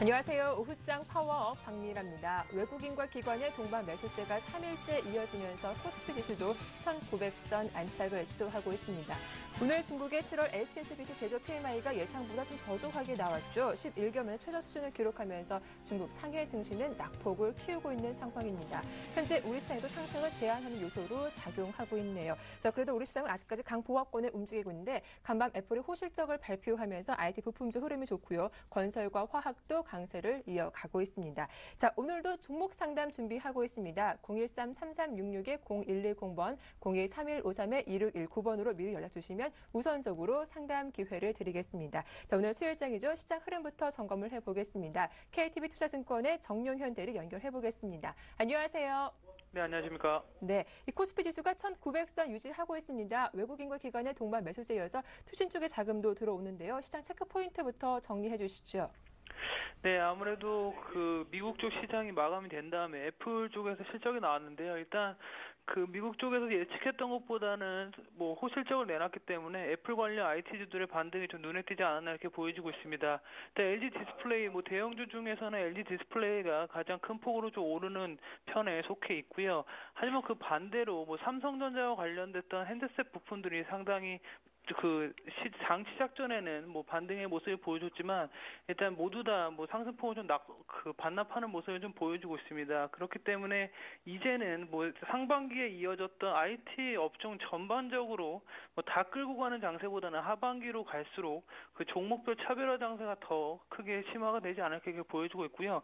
안녕하세요. 오후장 파워업 박미라입니다. 외국인과 기관의 동반 매수세가 3일째 이어지면서 코스피 지수도 1900선 안착을 시도하고 있습니다. 오늘 중국의 7월 HSBC 제조 PMI가 예상보다 좀 저조하게 나왔죠. 11개월만에 최저 수준을 기록하면서 중국 상해 증시는 낙폭을 키우고 있는 상황입니다. 현재 우리 시장에도 상승을 제한하는 요소로 작용하고 있네요. 자, 그래도 우리 시장은 아직까지 강보합권에 움직이고 있는데 간밤 애플이 호실적을 발표하면서 IT 부품주 흐름이 좋고요. 건설과 화학도 강세를 이어가고 있습니다. 자, 오늘도 종목 상담 준비하고 있습니다. 013-3366-0110번, 023153-2619번으로 미리 연락 주시면 우선적으로 상담 기회를 드리겠습니다. 자, 오늘 수요일장이죠. 시장 흐름부터 점검을 해보겠습니다. KTB 투자증권의 정용현 대리 연결해보겠습니다. 안녕하세요. 네, 안녕하십니까. 네, 이 코스피 지수가 1900선 유지하고 있습니다. 외국인과 기관의 동반 매수세에 이어서 투신 쪽의 자금도 들어오는데요. 시장 체크 포인트부터 정리해 주시죠. 네, 아무래도 미국 쪽 시장이 마감이 된 다음에 애플 쪽에서 실적이 나왔는데요. 일단 미국 쪽에서 예측했던 것보다는 호실적을 내놨기 때문에 애플 관련 IT주들의 반등이 좀 눈에 띄지 않았나 이렇게 보여지고 있습니다. 일단 LG 디스플레이 대형주 중에서는 LG 디스플레이가 가장 큰 폭으로 좀 오르는 편에 속해 있고요. 하지만 그 반대로 삼성전자와 관련됐던 핸드셋 부품들이 상당히 장 시작 전에는 반등의 모습을 보여줬지만 일단 모두 다 상승폭을 좀 반납하는 모습을 좀 보여주고 있습니다. 그렇기 때문에 이제는 상반기에 이어졌던 IT 업종 전반적으로 다 끌고 가는 장세보다는 하반기로 갈수록 그 종목별 차별화 장세가 더 크게 심화가 되지 않을까 이렇게 보여주고 있고요.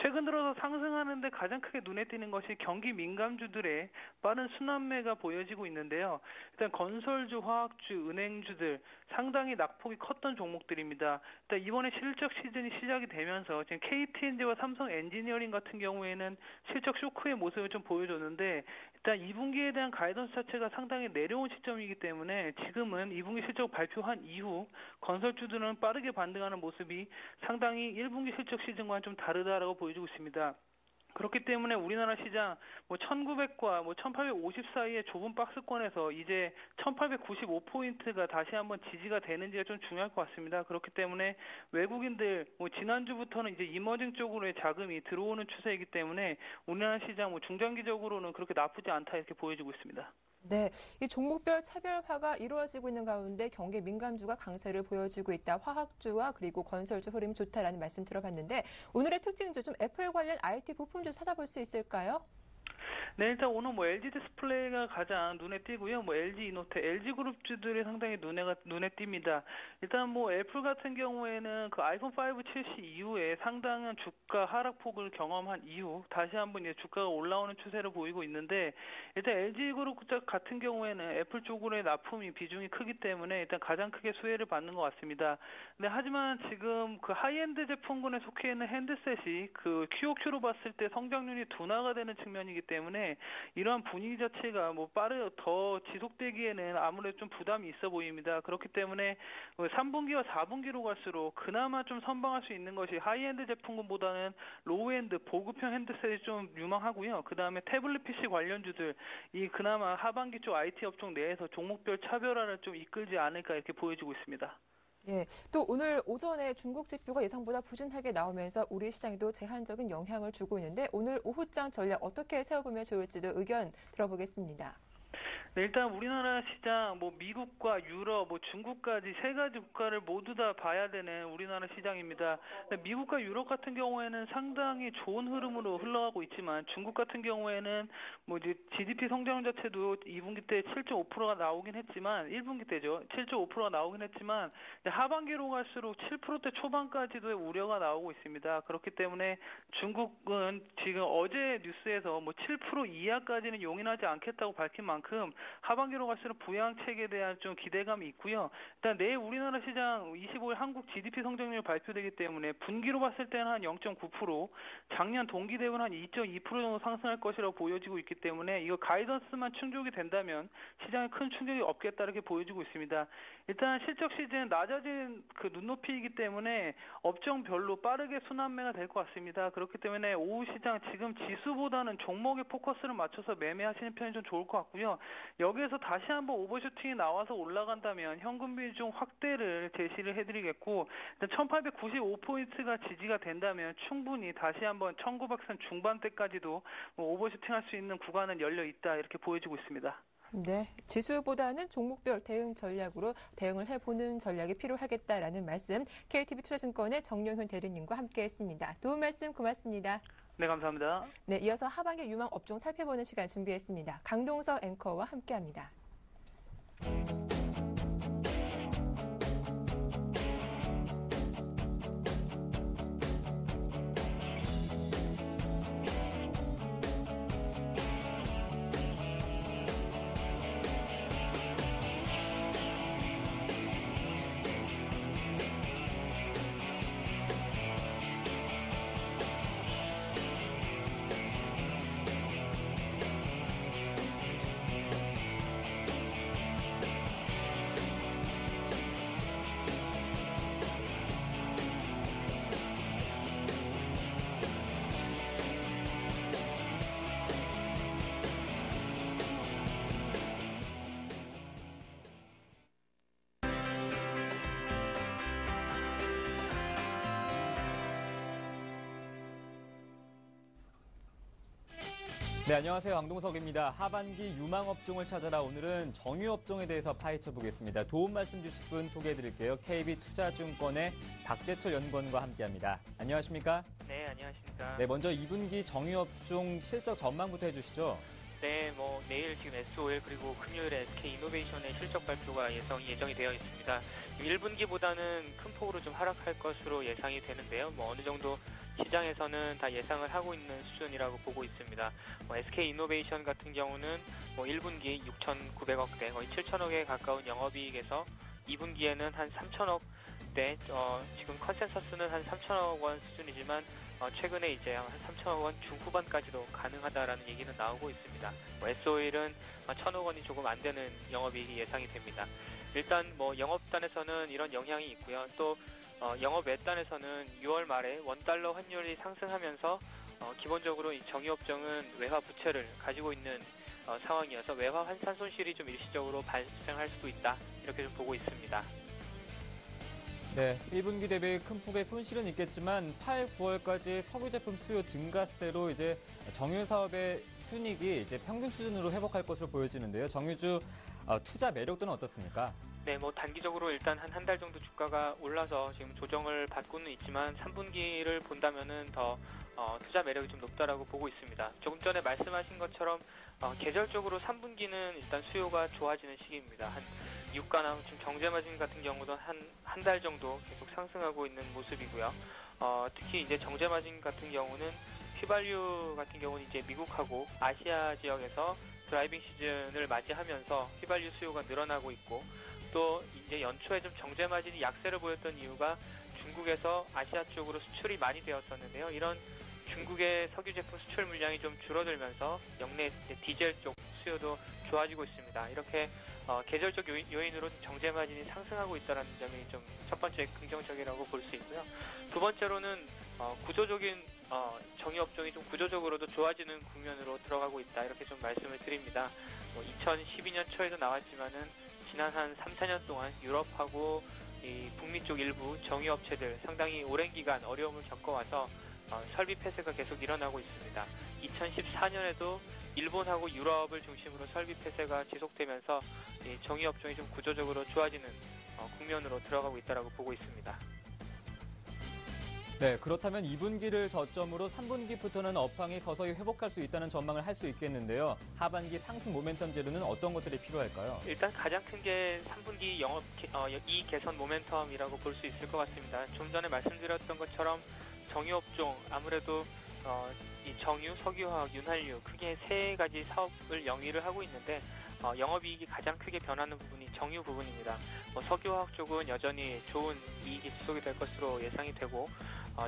최근 들어서 상승하는데 가장 크게 눈에 띄는 것이 경기 민감주들의 빠른 순환매가 보여지고 있는데요. 일단 건설주, 화학주, 은행주들 상당히 낙폭이 컸던 종목들입니다. 일단 이번에 실적 시즌이 시작이 되면서 지금 KTNG와 삼성 엔지니어링 같은 경우에는 실적 쇼크의 모습을 좀 보여줬는데 일단 2분기에 대한 가이던스 자체가 상당히 내려온 시점이기 때문에 지금은 2분기 실적 발표한 이후 건설주들은 빠르게 반등하는 모습이 상당히 1분기 실적 시즌과는 좀 다르다라고 보여주고 있습니다. 그렇기 때문에 우리나라 시장 1900과 1850 사이의 좁은 박스권에서 이제 1895포인트가 다시 한번 지지가 되는지가 좀 중요할 것 같습니다. 그렇기 때문에 외국인들 지난주부터는 이제 이머징 쪽으로의 자금이 들어오는 추세이기 때문에 우리나라 시장 중장기적으로는 그렇게 나쁘지 않다 이렇게 보여지고 있습니다. 네, 이 종목별 차별화가 이루어지고 있는 가운데 경기 민감주가 강세를 보여주고 있다. 화학주와 그리고 건설주 흐름이 좋다라는 말씀 들어봤는데 오늘의 특징주 좀 애플 관련 IT 부품주 찾아볼 수 있을까요? 네, 일단 오늘 LG 디스플레이가 가장 눈에 띄고요. LG 이노텍, LG 그룹주들이 상당히 눈에 띕니다. 일단 애플 같은 경우에는 아이폰 5 출시 이후에 상당한 주가 하락폭을 경험한 이후 다시 한번 이제 주가가 올라오는 추세를 보이고 있는데 일단 LG 그룹 같은 경우에는 애플 쪽으로의 납품이 비중이 크기 때문에 일단 가장 크게 수혜를 받는 것 같습니다. 네, 하지만 지금 하이엔드 제품군에 속해 있는 핸드셋이 QOQ로 봤을 때 성장률이 둔화가 되는 측면이기 때문에 이러한 분위기 자체가 더 지속되기에는 아무래도 좀 부담이 있어 보입니다. 그렇기 때문에 3분기와 4분기로 갈수록 그나마 좀 선방할 수 있는 것이 하이엔드 제품군보다는 로우엔드 보급형 핸드셋이 좀 유망하고요. 그 다음에 태블릿 PC 관련주들 그나마 하반기 쪽 IT 업종 내에서 종목별 차별화를 좀 이끌지 않을까 이렇게 보여지고 있습니다. 예, 또 오늘 오전에 중국 지표가 예상보다 부진하게 나오면서 우리 시장에도 제한적인 영향을 주고 있는데 오늘 오후장 전략 어떻게 세워보면 좋을지도 의견 들어보겠습니다. 네, 일단 우리나라 시장 미국과 유럽, 중국까지 세 가지 국가를 모두 다 봐야 되는 우리나라 시장입니다. 미국과 유럽 같은 경우에는 상당히 좋은 흐름으로 흘러가고 있지만 중국 같은 경우에는 이제 GDP 성장 자체도 2분기 때 7.5%가 나오긴 했지만 1분기 때죠. 7.5%가 나오긴 했지만 하반기로 갈수록 7%대 초반까지도 우려가 나오고 있습니다. 그렇기 때문에 중국은 지금 어제 뉴스에서 7% 이하까지는 용인하지 않겠다고 밝힌 만큼 하반기로 갈수록 부양책에 대한 좀 기대감이 있고요. 일단 내일 우리나라 시장 25일 한국 GDP 성장률 발표되기 때문에 분기로 봤을 때는 한 0.9%, 작년 동기 대비는 한 2.2% 정도 상승할 것이라고 보여지고 있기 때문에 이거 가이던스만 충족이 된다면 시장에 큰 충격이 없겠다 이렇게 보여지고 있습니다. 일단 실적 시즌 낮아진 눈높이이기 때문에 업종별로 빠르게 순환매가 될 것 같습니다. 그렇기 때문에 오후 시장 지금 지수보다는 종목에 포커스를 맞춰서 매매하시는 편이 좀 좋을 것 같고요. 여기에서 다시 한번 오버슈팅이 나와서 올라간다면 현금 비중 확대를 제시를 해드리겠고, 1895포인트가 지지가 된다면 충분히 다시 한번 1900선 중반대까지도 오버슈팅할 수 있는 구간은 열려 있다, 이렇게 보여지고 있습니다. 네, 지수보다는 종목별 대응 전략으로 대응을 해보는 전략이 필요하겠다라는 말씀, KTB 투자증권의 정영훈 대리님과 함께했습니다. 도움 말씀 고맙습니다. 네, 감사합니다. 네, 이어서 하반기 유망 업종 살펴보는 시간 준비했습니다. 강동석 앵커와 함께합니다. 네, 안녕하세요. 강동석입니다. 하반기 유망업종을 찾아라. 오늘은 정유업종에 대해서 파헤쳐 보겠습니다. 도움 말씀 주실 분 소개해드릴게요. KB투자증권의 박재철 연구원과 함께합니다. 안녕하십니까? 네, 안녕하십니까. 네, 먼저 2분기 정유업종 실적 전망부터 해주시죠. 네, 내일 지금 S-Oil 그리고 금요일에 SK이노베이션의 실적 발표가 예정이 되어 있습니다. 1분기보다는 큰 폭으로 좀 하락할 것으로 예상이 되는데요. 어느 정도 시장에서는 다 예상을 하고 있는 수준이라고 보고 있습니다. SK이노베이션 같은 경우는 1분기 6,900억대, 거의 7천억에 가까운 영업이익에서 2분기에는 한 3천억대, 지금 컨센서스는 한 3천억 원 수준이지만 최근에 이제 한 3천억 원 중후반까지도 가능하다라는 얘기는 나오고 있습니다. S-Oil은 1,000억 원이 조금 안 되는 영업이익이 예상이 됩니다. 일단 영업단에서는 이런 영향이 있고요. 또 영업 외단에서는 6월 말에 원달러 환율이 상승하면서 기본적으로 이 정유업종은 외화 부채를 가지고 있는 상황이어서 외화 환산 손실이 좀 일시적으로 발생할 수도 있다, 이렇게 좀 보고 있습니다. 네, 1분기 대비 큰 폭의 손실은 있겠지만 8, 9월까지 석유 제품 수요 증가세로 이제 정유 사업의 순이익이 이제 평균 수준으로 회복할 것으로 보여지는데요. 정유주 투자 매력도는 어떻습니까? 네, 단기적으로 일단 한 달 정도 주가가 올라서 지금 조정을 받고는 있지만 3분기를 본다면은 더 투자 매력이 좀 높다라고 보고 있습니다. 조금 전에 말씀하신 것처럼 계절적으로 3분기는 일단 수요가 좋아지는 시기입니다. 한 유가나 지금 정제마진 같은 경우도 한 달 정도 계속 상승하고 있는 모습이고요. 특히 이제 정제마진 같은 경우는 휘발유 같은 경우는 이제 미국하고 아시아 지역에서 드라이빙 시즌을 맞이하면서 휘발유 수요가 늘어나고 있고, 또 이제 연초에 좀 정제 마진이 약세를 보였던 이유가 중국에서 아시아 쪽으로 수출이 많이 되었었는데요. 이런 중국의 석유 제품 수출 물량이 좀 줄어들면서 역내 디젤 쪽 수요도 좋아지고 있습니다. 이렇게 계절적 요인으로 정제 마진이 상승하고 있다는 점이 좀 첫 번째 긍정적이라고 볼 수 있고요. 두 번째로는 구조적인 정유업종이 좀 구조적으로도 좋아지는 국면으로 들어가고 있다, 이렇게 좀 말씀을 드립니다. 2012년 초에도 나왔지만은 지난 한 3, 4년 동안 유럽하고 이 북미 쪽 일부 정유업체들 상당히 오랜 기간 어려움을 겪어와서 설비 폐쇄가 계속 일어나고 있습니다. 2014년에도 일본하고 유럽을 중심으로 설비 폐쇄가 지속되면서 이 정유업종이 좀 구조적으로 좋아지는 국면으로 들어가고 있다고 보고 있습니다. 네, 그렇다면 2분기를 저점으로 3분기부터는 업황이 서서히 회복할 수 있다는 전망을 할 수 있겠는데요. 하반기 상승 모멘텀 제로는 어떤 것들이 필요할까요? 일단 가장 큰 게 3분기 영업 이익 개선 모멘텀이라고 볼 수 있을 것 같습니다. 좀 전에 말씀드렸던 것처럼 정유업종, 아무래도 이 정유, 석유화학, 윤활유 크게 세 가지 사업을 영위를 하고 있는데 영업이익이 가장 크게 변하는 부분이 정유 부분입니다. 석유화학 쪽은 여전히 좋은 이익이 지속이 될 것으로 예상이 되고,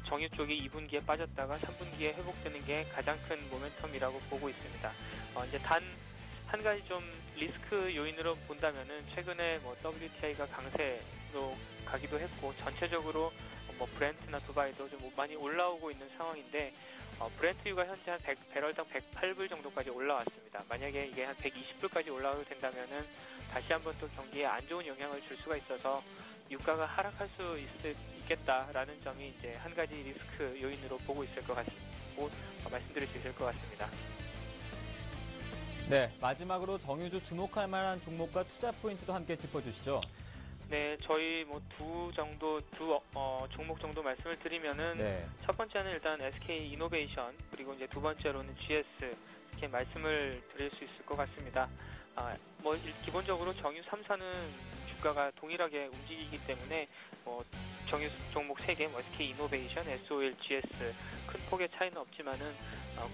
정유 쪽이 2분기에 빠졌다가 3분기에 회복되는 게 가장 큰 모멘텀이라고 보고 있습니다. 이제 단 한 가지 좀 리스크 요인으로 본다면은 최근에 WTI가 강세로 가기도 했고, 전체적으로 뭐 브렌트나 두바이도 좀 많이 올라오고 있는 상황인데 브렌트유가 현재 한 배럴당 108불 정도까지 올라왔습니다. 만약에 이게 한 120불까지 올라오게 된다면은 다시 한번 또 경기에 안 좋은 영향을 줄 수가 있어서 유가가 하락할 수 있겠다라는 점이 이제 한 가지 리스크 요인으로 보고 있을 것 같습니다. 말씀드릴 수 있을 것 같습니다. 네, 마지막으로 정유주 주목할 만한 종목과 투자 포인트도 함께 짚어주시죠. 네, 저희 두 종목 정도 말씀을 드리면은 네. 첫 번째는 일단 SK 이노베이션 그리고 이제 두 번째로는 GS 이렇게 말씀을 드릴 수 있을 것 같습니다. 기본적으로 정유 3사는 주가가 동일하게 움직이기 때문에 정유 종목 3개, SK 이노베이션, SOL, GS 큰 폭의 차이는 없지만은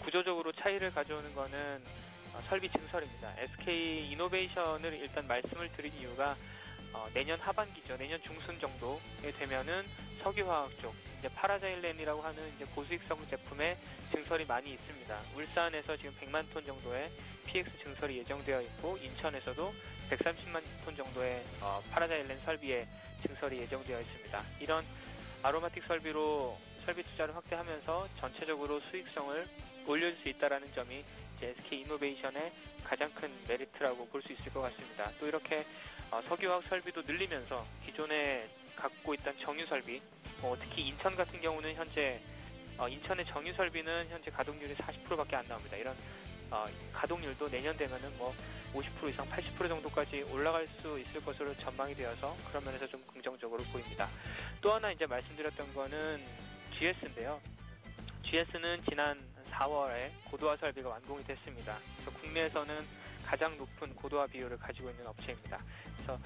구조적으로 차이를 가져오는 거는 설비 증설입니다. SK 이노베이션을 일단 말씀을 드린 이유가 내년 하반기죠. 내년 중순 정도에 되면은 석유화학 쪽, 이제 파라자일렌이라고 하는 이제 고수익성 제품의 증설이 많이 있습니다. 울산에서 지금 100만 톤 정도의 PX 증설이 예정되어 있고, 인천에서도 130만 톤 정도의 파라자일렌 설비의 증설이 예정되어 있습니다. 이런 아로마틱 설비로 설비 투자를 확대하면서 전체적으로 수익성을 올릴 수 있다라는 점이 이제 SK 이노베이션의 가장 큰 메리트라고 볼 수 있을 것 같습니다. 또 이렇게 석유화학 설비도 늘리면서 기존에 갖고 있던 정유 설비, 특히 인천 같은 경우는 현재 인천의 정유 설비는 현재 가동률이 40%밖에 안 나옵니다. 이런 가동률도 내년 되면은 50% 이상 80% 정도까지 올라갈 수 있을 것으로 전망이 되어서 그런 면에서 좀 긍정적으로 보입니다. 또 하나 이제 말씀드렸던 거는 GS인데요. GS는 지난 4월에 고도화 설비가 완공이 됐습니다. 그래서 국내에서는 가장 높은 고도화 비율을 가지고 있는 업체입니다. 그래서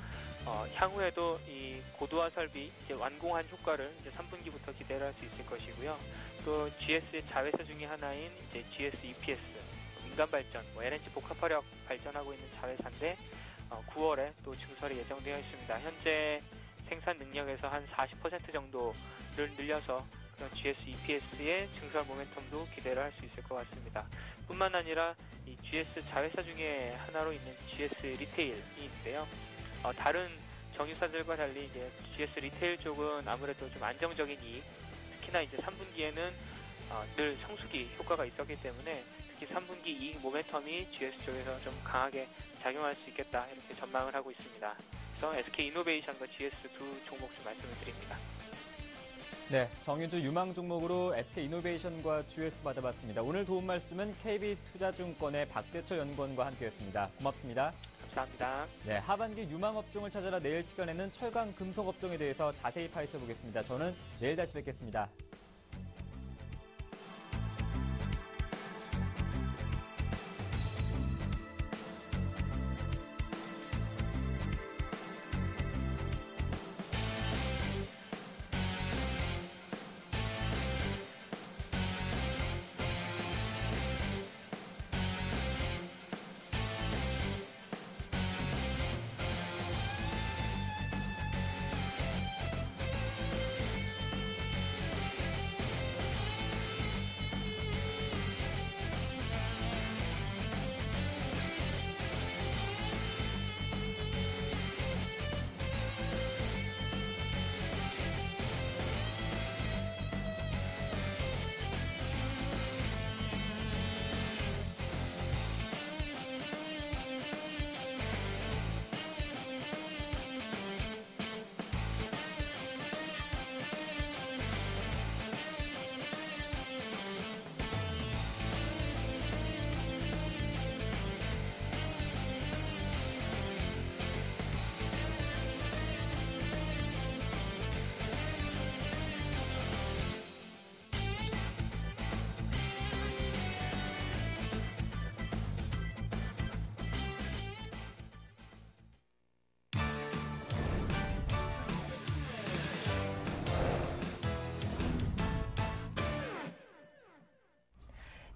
향후에도 이 고도화 설비 이제 완공한 효과를 이제 3분기부터 기대를 할 수 있을 것이고요. 또 GS의 자회사 중에 하나인 이제 GS EPS 민간 발전, LNG 복합화력 발전하고 있는 자회사인데 9월에 또 증설이 예정되어 있습니다. 현재 생산 능력에서 한 40% 정도를 늘려서 그런 GS EPS의 증설 모멘텀도 기대를 할 수 있을 것 같습니다. 뿐만 아니라 이 GS 자회사 중에 하나로 있는 GS 리테일이 있는데요. 다른 정유사들과 달리 이제 GS 리테일 쪽은 아무래도 좀 안정적인 이익, 특히나 이제 3분기에는 늘 성수기 효과가 있었기 때문에 특히 3분기 이익 모멘텀이 GS 쪽에서 좀 강하게 작용할 수 있겠다 이렇게 전망을 하고 있습니다. 그래서 SK 이노베이션과 GS 두 종목 좀 말씀을 드립니다. 네, 정유주 유망 종목으로 SK 이노베이션과 GS 받아봤습니다. 오늘 도움 말씀은 KB투자증권의 박대철 연구원과 함께했습니다. 고맙습니다. 감사합니다. 네, 하반기 유망 업종을 찾아라 내일 시간에는 철강 금속 업종에 대해서 자세히 파헤쳐 보겠습니다. 저는 내일 다시 뵙겠습니다.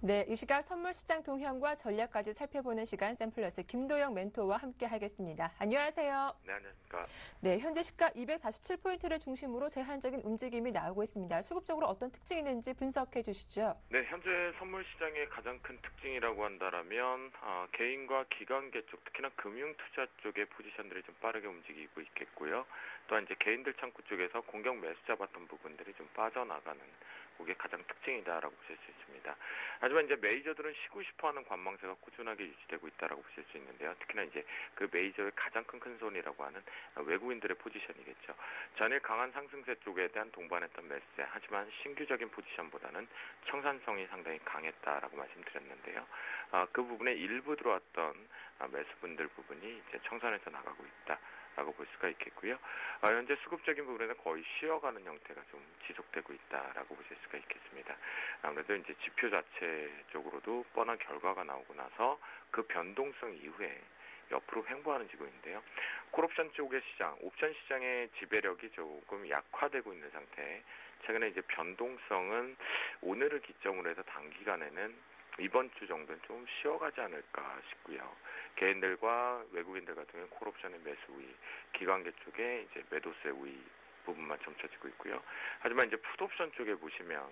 네, 이 시각 선물 시장 동향과 전략까지 살펴보는 시간 샘플러스 김도영 멘토와 함께 하겠습니다. 안녕하세요. 네, 안녕하십니까. 네, 현재 시가 247포인트를 중심으로 제한적인 움직임이 나오고 있습니다. 수급적으로 어떤 특징이 있는지 분석해 주시죠. 네, 현재 선물 시장의 가장 큰 특징이라고 한다면 개인과 기관계 쪽, 특히나 금융 투자 쪽의 포지션들이 좀 빠르게 움직이고 있겠고요. 또한 이제 개인들 창구 쪽에서 공격 매수 잡았던 부분들이 좀 빠져나가는 그게 가장 특징이다라고 보실 수 있습니다. 하지만 이제 메이저들은 쉬고 싶어하는 관망세가 꾸준하게 유지되고 있다라고 보실 수 있는데요. 특히나 이제 그 메이저의 가장 큰 손이라고 하는 외국인들의 포지션이겠죠. 전일 강한 상승세 쪽에 대한 동반했던 매수세, 하지만 신규적인 포지션보다는 청산성이 상당히 강했다라고 말씀드렸는데요. 그 부분에 일부 들어왔던 매수분들 부분이 이제 청산해서 나가고 있다라고 볼 수가 있겠고요. 현재 수급적인 부분에는 거의 쉬어가는 형태가 좀 지속되고 있다라고 보실 수가 있겠습니다. 아무래도 이제 지표 자체적으로도 뻔한 결과가 나오고 나서 그 변동성 이후에 옆으로 횡보하는 지금인데요. 콜옵션 쪽의 시장, 옵션 시장의 지배력이 조금 약화되고 있는 상태. 최근에 이제 변동성은 오늘을 기점으로 해서 단기간에는 이번 주 정도는 좀 쉬어가지 않을까 싶고요. 개인들과 외국인들 같은 경우는 콜옵션의 매수 우위, 기관계 쪽에 이제 매도세 우위 부분만 점쳐지고 있고요. 하지만 이제 풋옵션 쪽에 보시면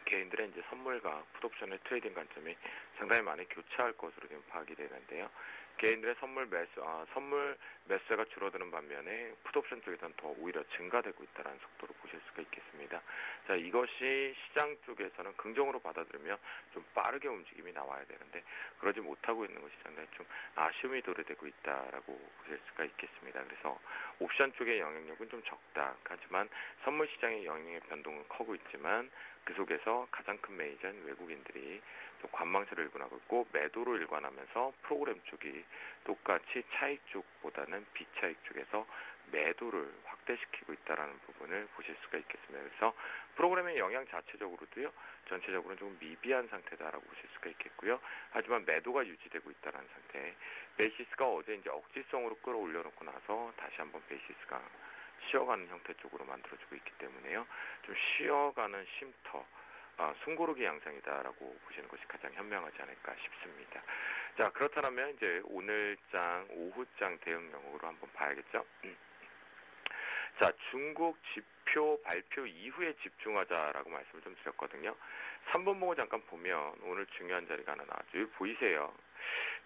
개인들의 이제 선물과 풋옵션의 트레이딩 관점이 상당히 많이 교차할 것으로 지금 파악이 되는데요. 개인들의 선물 매수가 줄어드는 반면에 풋옵션 쪽에서는 더 오히려 증가되고 있다는 속도로 보실 수가 있겠습니다. 자, 이것이 시장 쪽에서는 긍정으로 받아들이면 좀 빠르게 움직임이 나와야 되는데 그러지 못하고 있는 것이 상당히 좀 아쉬움이 도래되고 있다라고 보실 수가 있겠습니다. 그래서 옵션 쪽의 영향력은 좀 적다. 하지만 선물 시장의 영향의 변동은 커고 있지만 그 속에서 가장 큰 메이저인 외국인들이 좀 관망세를 일관하고 있고 매도로 일관하면서 프로그램 쪽이 똑같이 차익 쪽보다는 비차익 쪽에서 매도를 확대시키고 있다는 부분을 보실 수가 있겠습니다. 그래서 프로그램의 영향 자체적으로도요, 전체적으로는 조금 미비한 상태다라고 보실 수가 있겠고요. 하지만 매도가 유지되고 있다는 상태. 베이시스가 어제 이제 억지성으로 끌어올려놓고 나서 다시 한번 베이시스가 쉬어가는 형태 쪽으로 만들어지고 있기 때문에요. 좀 쉬어가는 쉼터, 숨고르기 양상이다라고 보시는 것이 가장 현명하지 않을까 싶습니다. 자, 그렇다면 이제 오늘장, 오후장 대응령으로 한번 봐야겠죠. 자, 중국 지표 발표 이후에 집중하자라고 말씀을 좀 드렸거든요. 3분 보고 잠깐 보면 오늘 중요한 자리가 하나 나왔죠. 여기 보이세요?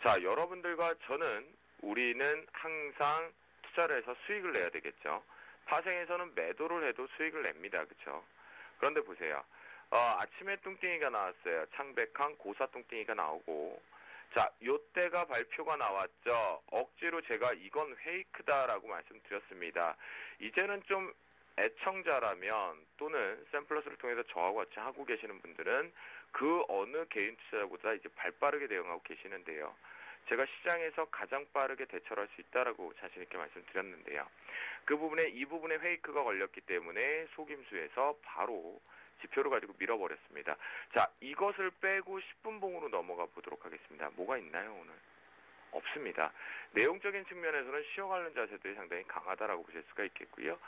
자, 여러분들과 우리는 항상 투자를 해서 수익을 내야 되겠죠. 파생에서는 매도를 해도 수익을 냅니다. 그렇죠? 그런데 보세요. 아침에 뚱땡이가 나왔어요. 창백한 고사 뚱땡이가 나오고, 자, 요때가 발표가 나왔죠. 억지로 제가 이건 페이크다라고 말씀드렸습니다. 이제는 좀 애청자라면 또는 샘플러스를 통해서 저하고 같이 하고 계시는 분들은 그 어느 개인 투자자보다 이제 발빠르게 대응하고 계시는데요. 제가 시장에서 가장 빠르게 대처를 할 수 있다라고 자신 있게 말씀드렸는데요. 그 부분에 이 부분에 페이크가 걸렸기 때문에 속임수에서 바로 지표를 가지고 밀어버렸습니다. 자, 이것을 빼고 10분 봉으로 넘어가 보도록 하겠습니다. 뭐가 있나요, 오늘? 없습니다. 내용적인 측면에서는 쉬어가는 자세들이 상당히 강하다라고 보실 수가 있겠고요.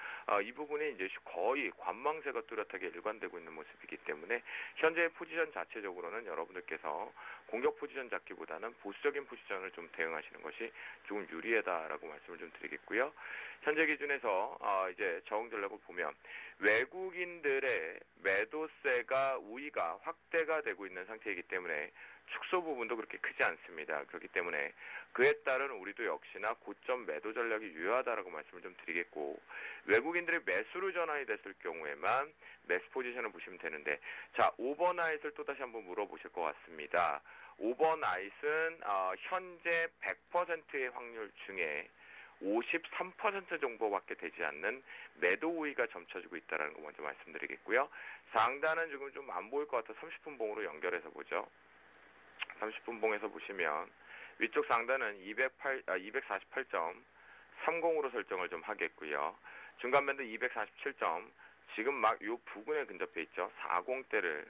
이 부분이 이제 거의 관망세가 뚜렷하게 일관되고 있는 모습이기 때문에 현재의 포지션 자체적으로는 여러분들께서 공격 포지션 잡기보다는 보수적인 포지션을 좀 대응하시는 것이 조금 유리하다라고 말씀을 좀 드리겠고요. 현재 기준에서 이제 저항 전략을 보면 외국인들의 매도세가 우위가 확대가 되고 있는 상태이기 때문에 축소 부분도 그렇게 크지 않습니다. 그렇기 때문에 그에 따른 우리도 역시나 고점 매도 전략이 유효하다라고 말씀을 좀 드리겠고, 외국인들의 매수로 전환이 됐을 경우에만 매수 포지션을 보시면 되는데, 자, 오버나잇을 또 다시 한번 물어보실 것 같습니다. 오버나잇은 현재 100%의 확률 중에 53% 정도밖에 되지 않는 매도 우위가 점쳐지고 있다는 거 먼저 말씀드리겠고요. 상단은 지금 좀 안 보일 것 같아 30분 봉으로 연결해서 보죠. 30분 봉에서 보시면 위쪽 상단은 248.30으로 설정을 좀 하겠고요. 중간 밴드 247점, 지금 막 요 부근에 근접해 있죠. 40대를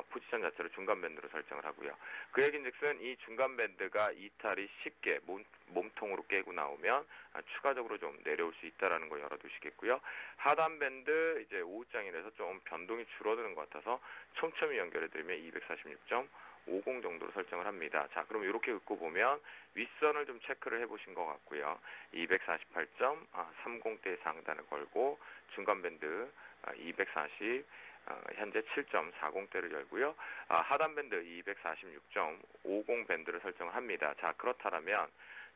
포지션 자체를 중간 밴드로 설정을 하고요. 그 얘긴즉슨 이 중간 밴드가 이탈이 쉽게 몸통으로 깨고 나오면 추가적으로 좀 내려올 수 있다라는 거 열어두시겠고요. 하단 밴드 이제 오후장이라서 좀 변동이 줄어드는 것 같아서 촘촘히 연결해드리면 246.50 정도로 설정을 합니다. 자, 그럼 이렇게 긋고 보면 윗선을 좀 체크를 해보신 것 같고요. 248.30대 상단을 걸고 중간 밴드 240 현재 7.40대를 열고요. 하단 밴드 246.50 밴드를 설정을 합니다. 자, 그렇다면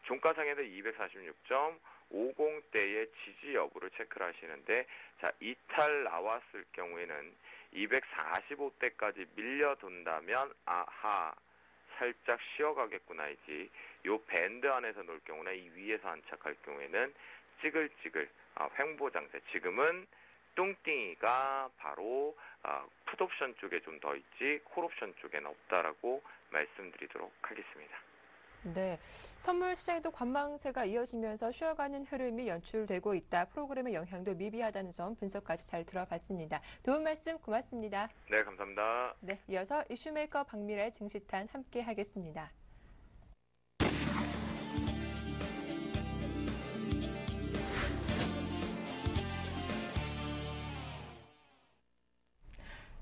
종가상에도 246.50대의 지지 여부를 체크를 하시는데, 자, 이탈 나왔을 경우에는 245대까지 밀려돈다면 살짝 쉬어가겠구나이지, 요 밴드 안에서 놓을 경우나 이 위에서 안착할 경우에는 찌글찌글 횡보 장세, 지금은 뚱띵이가 바로 풋옵션 쪽에 좀 더 있지 콜옵션 쪽에는 없다라고 말씀드리도록 하겠습니다. 네, 선물 시장에도 관망세가 이어지면서 쉬어가는 흐름이 연출되고 있다. 프로그램의 영향도 미비하다는 점 분석까지 잘 들어봤습니다. 도움 말씀 고맙습니다. 네, 감사합니다. 네, 이어서 이슈메이커 박미라의 증시탄 함께 하겠습니다.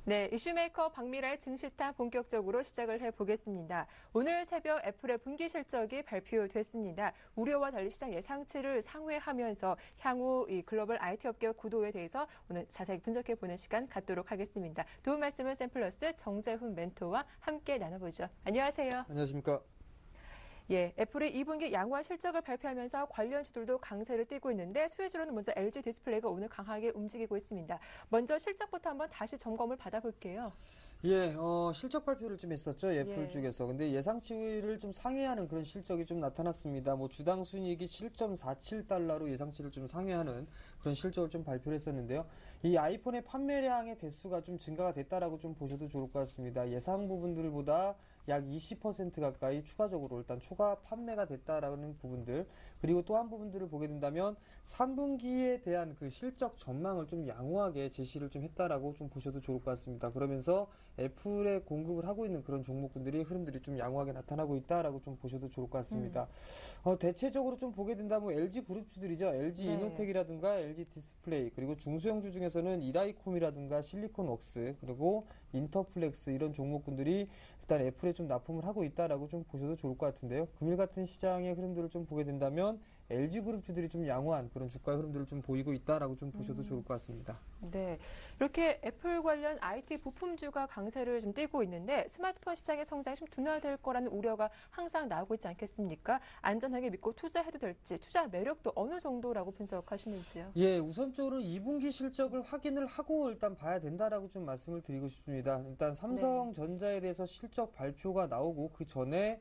네, 이슈메이커 박미라의 증시탄 본격적으로 시작을 해보겠습니다. 오늘 새벽 애플의 분기 실적이 발표됐습니다. 우려와 달리 시장 예상치를 상회하면서 향후 이 글로벌 IT 업계 구도에 대해서 오늘 자세히 분석해보는 시간 갖도록 하겠습니다. 도움 말씀은 샘플러스 정재훈 멘토와 함께 나눠보죠. 안녕하세요. 안녕하십니까. 예, 애플이 2분기 양호한 실적을 발표하면서 관련주들도 강세를 띠고 있는데 수혜주로는 먼저 LG 디스플레이가 오늘 강하게 움직이고 있습니다. 먼저 실적부터 한번 다시 점검을 받아볼게요. 예, 실적 발표를 좀 했었죠, 애플 예. 쪽에서. 근데 예상치를 좀 상회하는 그런 실적이 좀 나타났습니다. 뭐 주당 순이익이 7.47달러로 예상치를 좀 상회하는 그런 실적을 좀 발표를 했었는데요. 이 아이폰의 판매량의 대수가 좀 증가가 됐다라고 좀 보셔도 좋을 것 같습니다. 예상 부분들보다 약 20% 가까이 추가적으로 일단 초과 판매가 됐다라는 부분들, 그리고 또 한 부분들을 보게 된다면 3분기에 대한 그 실적 전망을 좀 양호하게 제시를 좀 했다라고 좀 보셔도 좋을 것 같습니다. 그러면서 애플에 공급을 하고 있는 그런 종목군들이 흐름들이 좀 양호하게 나타나고 있다라고 좀 보셔도 좋을 것 같습니다. 대체적으로 좀 보게 된다면 LG 그룹주들이죠. LG 네. 이노텍이라든가 LG 디스플레이, 그리고 중소형주 중에서는 이라이콤이라든가 실리콘웍스, 그리고 인터플렉스, 이런 종목군들이 일단 애플에 좀 납품을 하고 있다라고 좀 보셔도 좋을 것 같은데요. 금일 같은 시장의 흐름들을 좀 보게 된다면 LG그룹주들이 좀 양호한 그런 주가의 흐름들을 좀 보이고 있다라고 좀 보셔도 좋을 것 같습니다. 네, 이렇게 애플 관련 IT 부품주가 강세를 좀 띠고 있는데 스마트폰 시장의 성장이 좀 둔화될 거라는 우려가 항상 나오고 있지 않겠습니까? 안전하게 믿고 투자해도 될지, 투자 매력도 어느 정도라고 분석하시는지요? 예, 우선적으로 2분기 실적을 확인을 하고 일단 봐야 된다라고 좀 말씀을 드리고 싶습니다. 일단 삼성전자에 대해서 실적 발표가 나오고 그 전에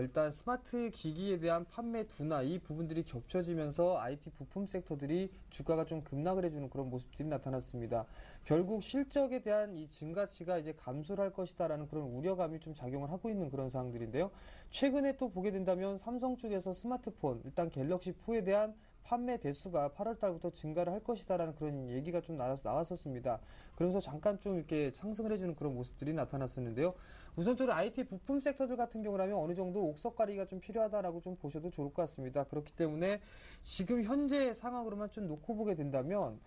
일단 스마트 기기에 대한 판매 둔화, 이 부분들이 겹쳐지면서 IT 부품 섹터들이 주가가 좀 급락을 해주는 그런 모습들이 나타났습니다. 결국 실적에 대한 이 증가치가 이제 감소를 할 것이다라는 그런 우려감이 좀 작용을 하고 있는 그런 상황들인데요. 최근에 또 보게 된다면 삼성 쪽에서 스마트폰, 일단 갤럭시4에 대한 판매 대수가 8월 달부터 증가를 할 것이다라는 그런 얘기가 좀 나왔었습니다. 그러면서 잠깐 좀 이렇게 상승을 해주는 그런 모습들이 나타났었는데요. 우선적으로 IT 부품 섹터들 같은 경우라면 어느 정도 옥석가리가 좀 필요하다라고 좀 보셔도 좋을 것 같습니다. 그렇기 때문에 지금 현재 상황으로만 좀 놓고 보게 된다면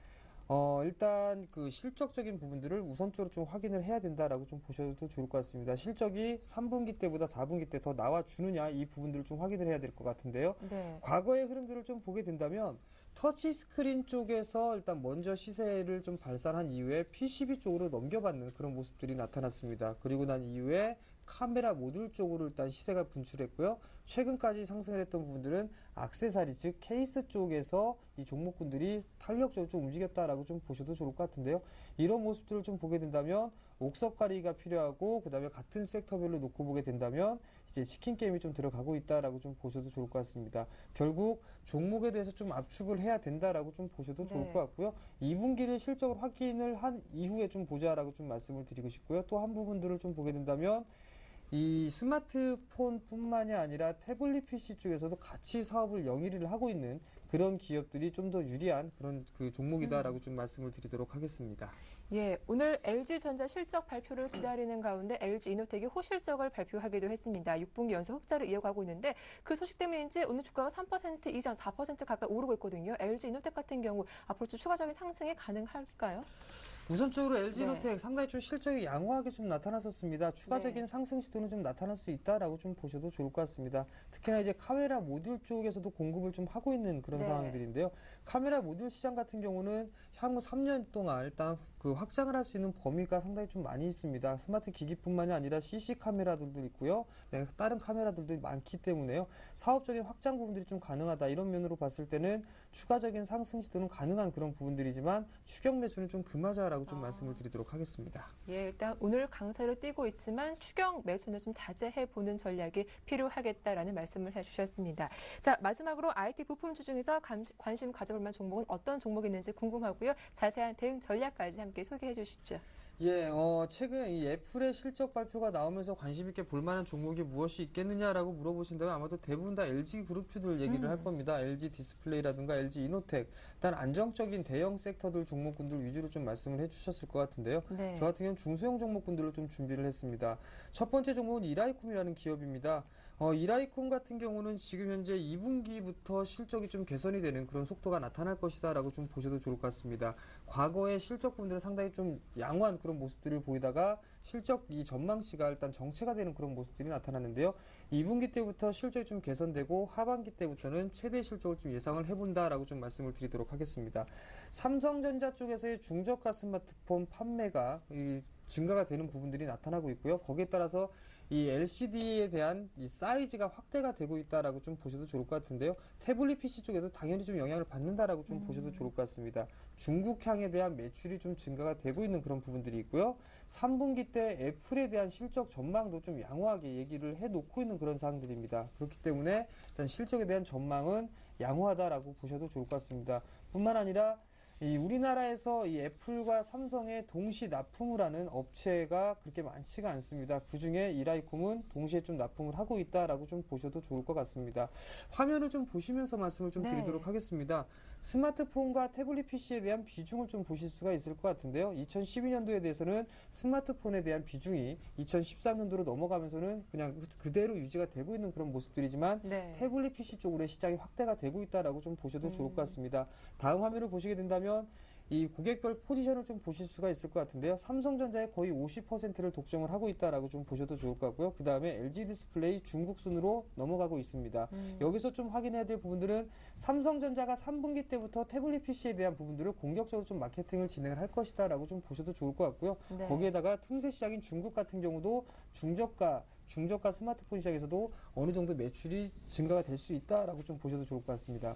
일단 그 실적적인 부분들을 우선적으로 좀 확인을 해야 된다라고 좀 보셔도 좋을 것 같습니다. 실적이 3분기 때보다 4분기 때 더 나와주느냐, 이 부분들을 좀 확인을 해야 될 것 같은데요. 네. 과거의 흐름들을 좀 보게 된다면 터치 스크린 쪽에서 일단 먼저 시세를 좀 발산한 이후에 PCB 쪽으로 넘겨받는 그런 모습들이 나타났습니다. 그리고 난 이후에 카메라 모듈 쪽으로 일단 시세가 분출했고요. 최근까지 상승을 했던 부분들은 액세서리, 즉 케이스 쪽에서 이 종목군들이 탄력적으로 좀 움직였다라고 좀 보셔도 좋을 것 같은데요. 이런 모습들을 좀 보게 된다면 옥석가리가 필요하고, 그 다음에 같은 섹터별로 놓고 보게 된다면 이제 치킨 게임이 좀 들어가고 있다라고 좀 보셔도 좋을 것 같습니다. 결국 종목에 대해서 좀 압축을 해야 된다라고 좀 보셔도 좋을 것 같고요. 2분기를 실적을 확인을 한 이후에 좀 보자라고 좀 말씀을 드리고 싶고요. 또 한 부분들을 좀 보게 된다면 이 스마트폰뿐만이 아니라 태블릿 PC 쪽에서도 같이 사업을 영위를 하고 있는 그런 기업들이 좀 더 유리한 그런 그 종목이다라고 좀 말씀을 드리도록 하겠습니다. 예, 오늘 LG전자 실적 발표를 기다리는 가운데 LG이노텍이 호실적을 발표하기도 했습니다. 6분기 연속 흑자를 이어가고 있는데 그 소식 때문인지 오늘 주가가 3% 이상 4% 가까이 오르고 있거든요. LG이노텍 같은 경우 앞으로 좀 추가적인 상승이 가능할까요? 우선적으로 LG이노텍 상당히 좀 실적이 양호하게 좀 나타났었습니다. 추가적인 상승 시도는 좀 나타날 수 있다라고 좀 보셔도 좋을 것 같습니다. 특히나 이제 카메라 모듈 쪽에서도 공급을 좀 하고 있는 그런 상황들인데요. 카메라 모듈 시장 같은 경우는 향후 3년 동안 일단 그 확장을 할 수 있는 범위가 상당히 좀 많이 있습니다. 스마트 기기뿐만이 아니라 CC 카메라들도 있고요. 다른 카메라들도 많기 때문에요. 사업적인 확장 부분들이 좀 가능하다. 이런 면으로 봤을 때는 추가적인 상승 시도는 가능한 그런 부분들이지만 추격 매수는 좀 금하자라고 좀 말씀을 드리도록 하겠습니다. 예, 일단 오늘 강세를 띠고 있지만 추격 매수는 좀 자제해 보는 전략이 필요하겠다라는 말씀을 해주셨습니다. 자, 마지막으로 IT 부품주 중에서 관심 가져볼 만한 종목은 어떤 종목이 있는지 궁금하고요. 자세한 대응 전략까지 함께 소개해 주시죠. 예, 최근 이 애플의 실적 발표가 나오면서 관심 있게 볼 만한 종목이 무엇이 있겠느냐라고 물어보신다면 아마도 대부분 다 LG 그룹주들 얘기를 할 겁니다. LG 디스플레이라든가 LG 이노텍, 일단 안정적인 대형 섹터들 종목군들 위주로 좀 말씀을 해주셨을 것 같은데요. 네. 저 같은 경우는 중소형 종목군들로 좀 준비를 했습니다. 첫 번째 종목은 이라이콤이라는 기업입니다. 이라이콤 같은 경우는 지금 현재 2분기부터 실적이 좀 개선이 되는 그런 속도가 나타날 것이다라고 좀 보셔도 좋을 것 같습니다. 과거의 실적 부분들은 상당히 좀 양호한 그런 모습들을 보이다가 실적 이 전망치가 일단 정체가 되는 그런 모습들이 나타났는데요. 2분기 때부터 실적이 좀 개선되고 하반기 때부터는 최대 실적을 좀 예상을 해본다라고 좀 말씀을 드리도록 하겠습니다. 삼성전자 쪽에서의 중저가 스마트폰 판매가 증가가 되는 부분들이 나타나고 있고요. 거기에 따라서 이 LCD에 대한 이 사이즈가 확대가 되고 있다라고 좀 보셔도 좋을 것 같은데요. 태블릿 PC 쪽에서 당연히 좀 영향을 받는다라고 좀 보셔도 좋을 것 같습니다. 중국향에 대한 매출이 좀 증가가 되고 있는 그런 부분들이 있고요. 3분기 때 애플에 대한 실적 전망도 좀 양호하게 얘기를 해놓고 있는 그런 사항들입니다. 그렇기 때문에 일단 실적에 대한 전망은 양호하다라고 보셔도 좋을 것 같습니다. 뿐만 아니라 이 우리나라에서 이 애플과 삼성의 동시 납품을 하는 업체가 그렇게 많지가 않습니다. 그 중에 이라이콤은 동시에 좀 납품을 하고 있다라고 좀 보셔도 좋을 것 같습니다. 화면을 좀 보시면서 말씀을 좀 드리도록 하겠습니다. 스마트폰과 태블릿 PC에 대한 비중을 좀 보실 수가 있을 것 같은데요. 2012년도에 대해서는 스마트폰에 대한 비중이 2013년도로 넘어가면서는 그냥 그대로 유지가 되고 있는 그런 모습들이지만 태블릿 PC 쪽으로의 시장이 확대가 되고 있다라고 좀 보셔도 좋을 것 같습니다. 다음 화면을 보시게 된다면 이 고객별 포지션을 좀 보실 수가 있을 것 같은데요. 삼성전자의 거의 50%를 독점을 하고 있다라고 좀 보셔도 좋을 것 같고요. 그 다음에 LG 디스플레이 중국 순으로 넘어가고 있습니다. 여기서 좀 확인해야 될 부분들은 삼성전자가 3분기 때부터 태블릿 PC에 대한 부분들을 공격적으로 좀 마케팅을 진행을 할 것이다라고 좀 보셔도 좋을 것 같고요. 거기에다가 틈새 시장인 중국 같은 경우도 중저가 스마트폰 시장에서도 어느 정도 매출이 증가가 될 수 있다라고 좀 보셔도 좋을 것 같습니다.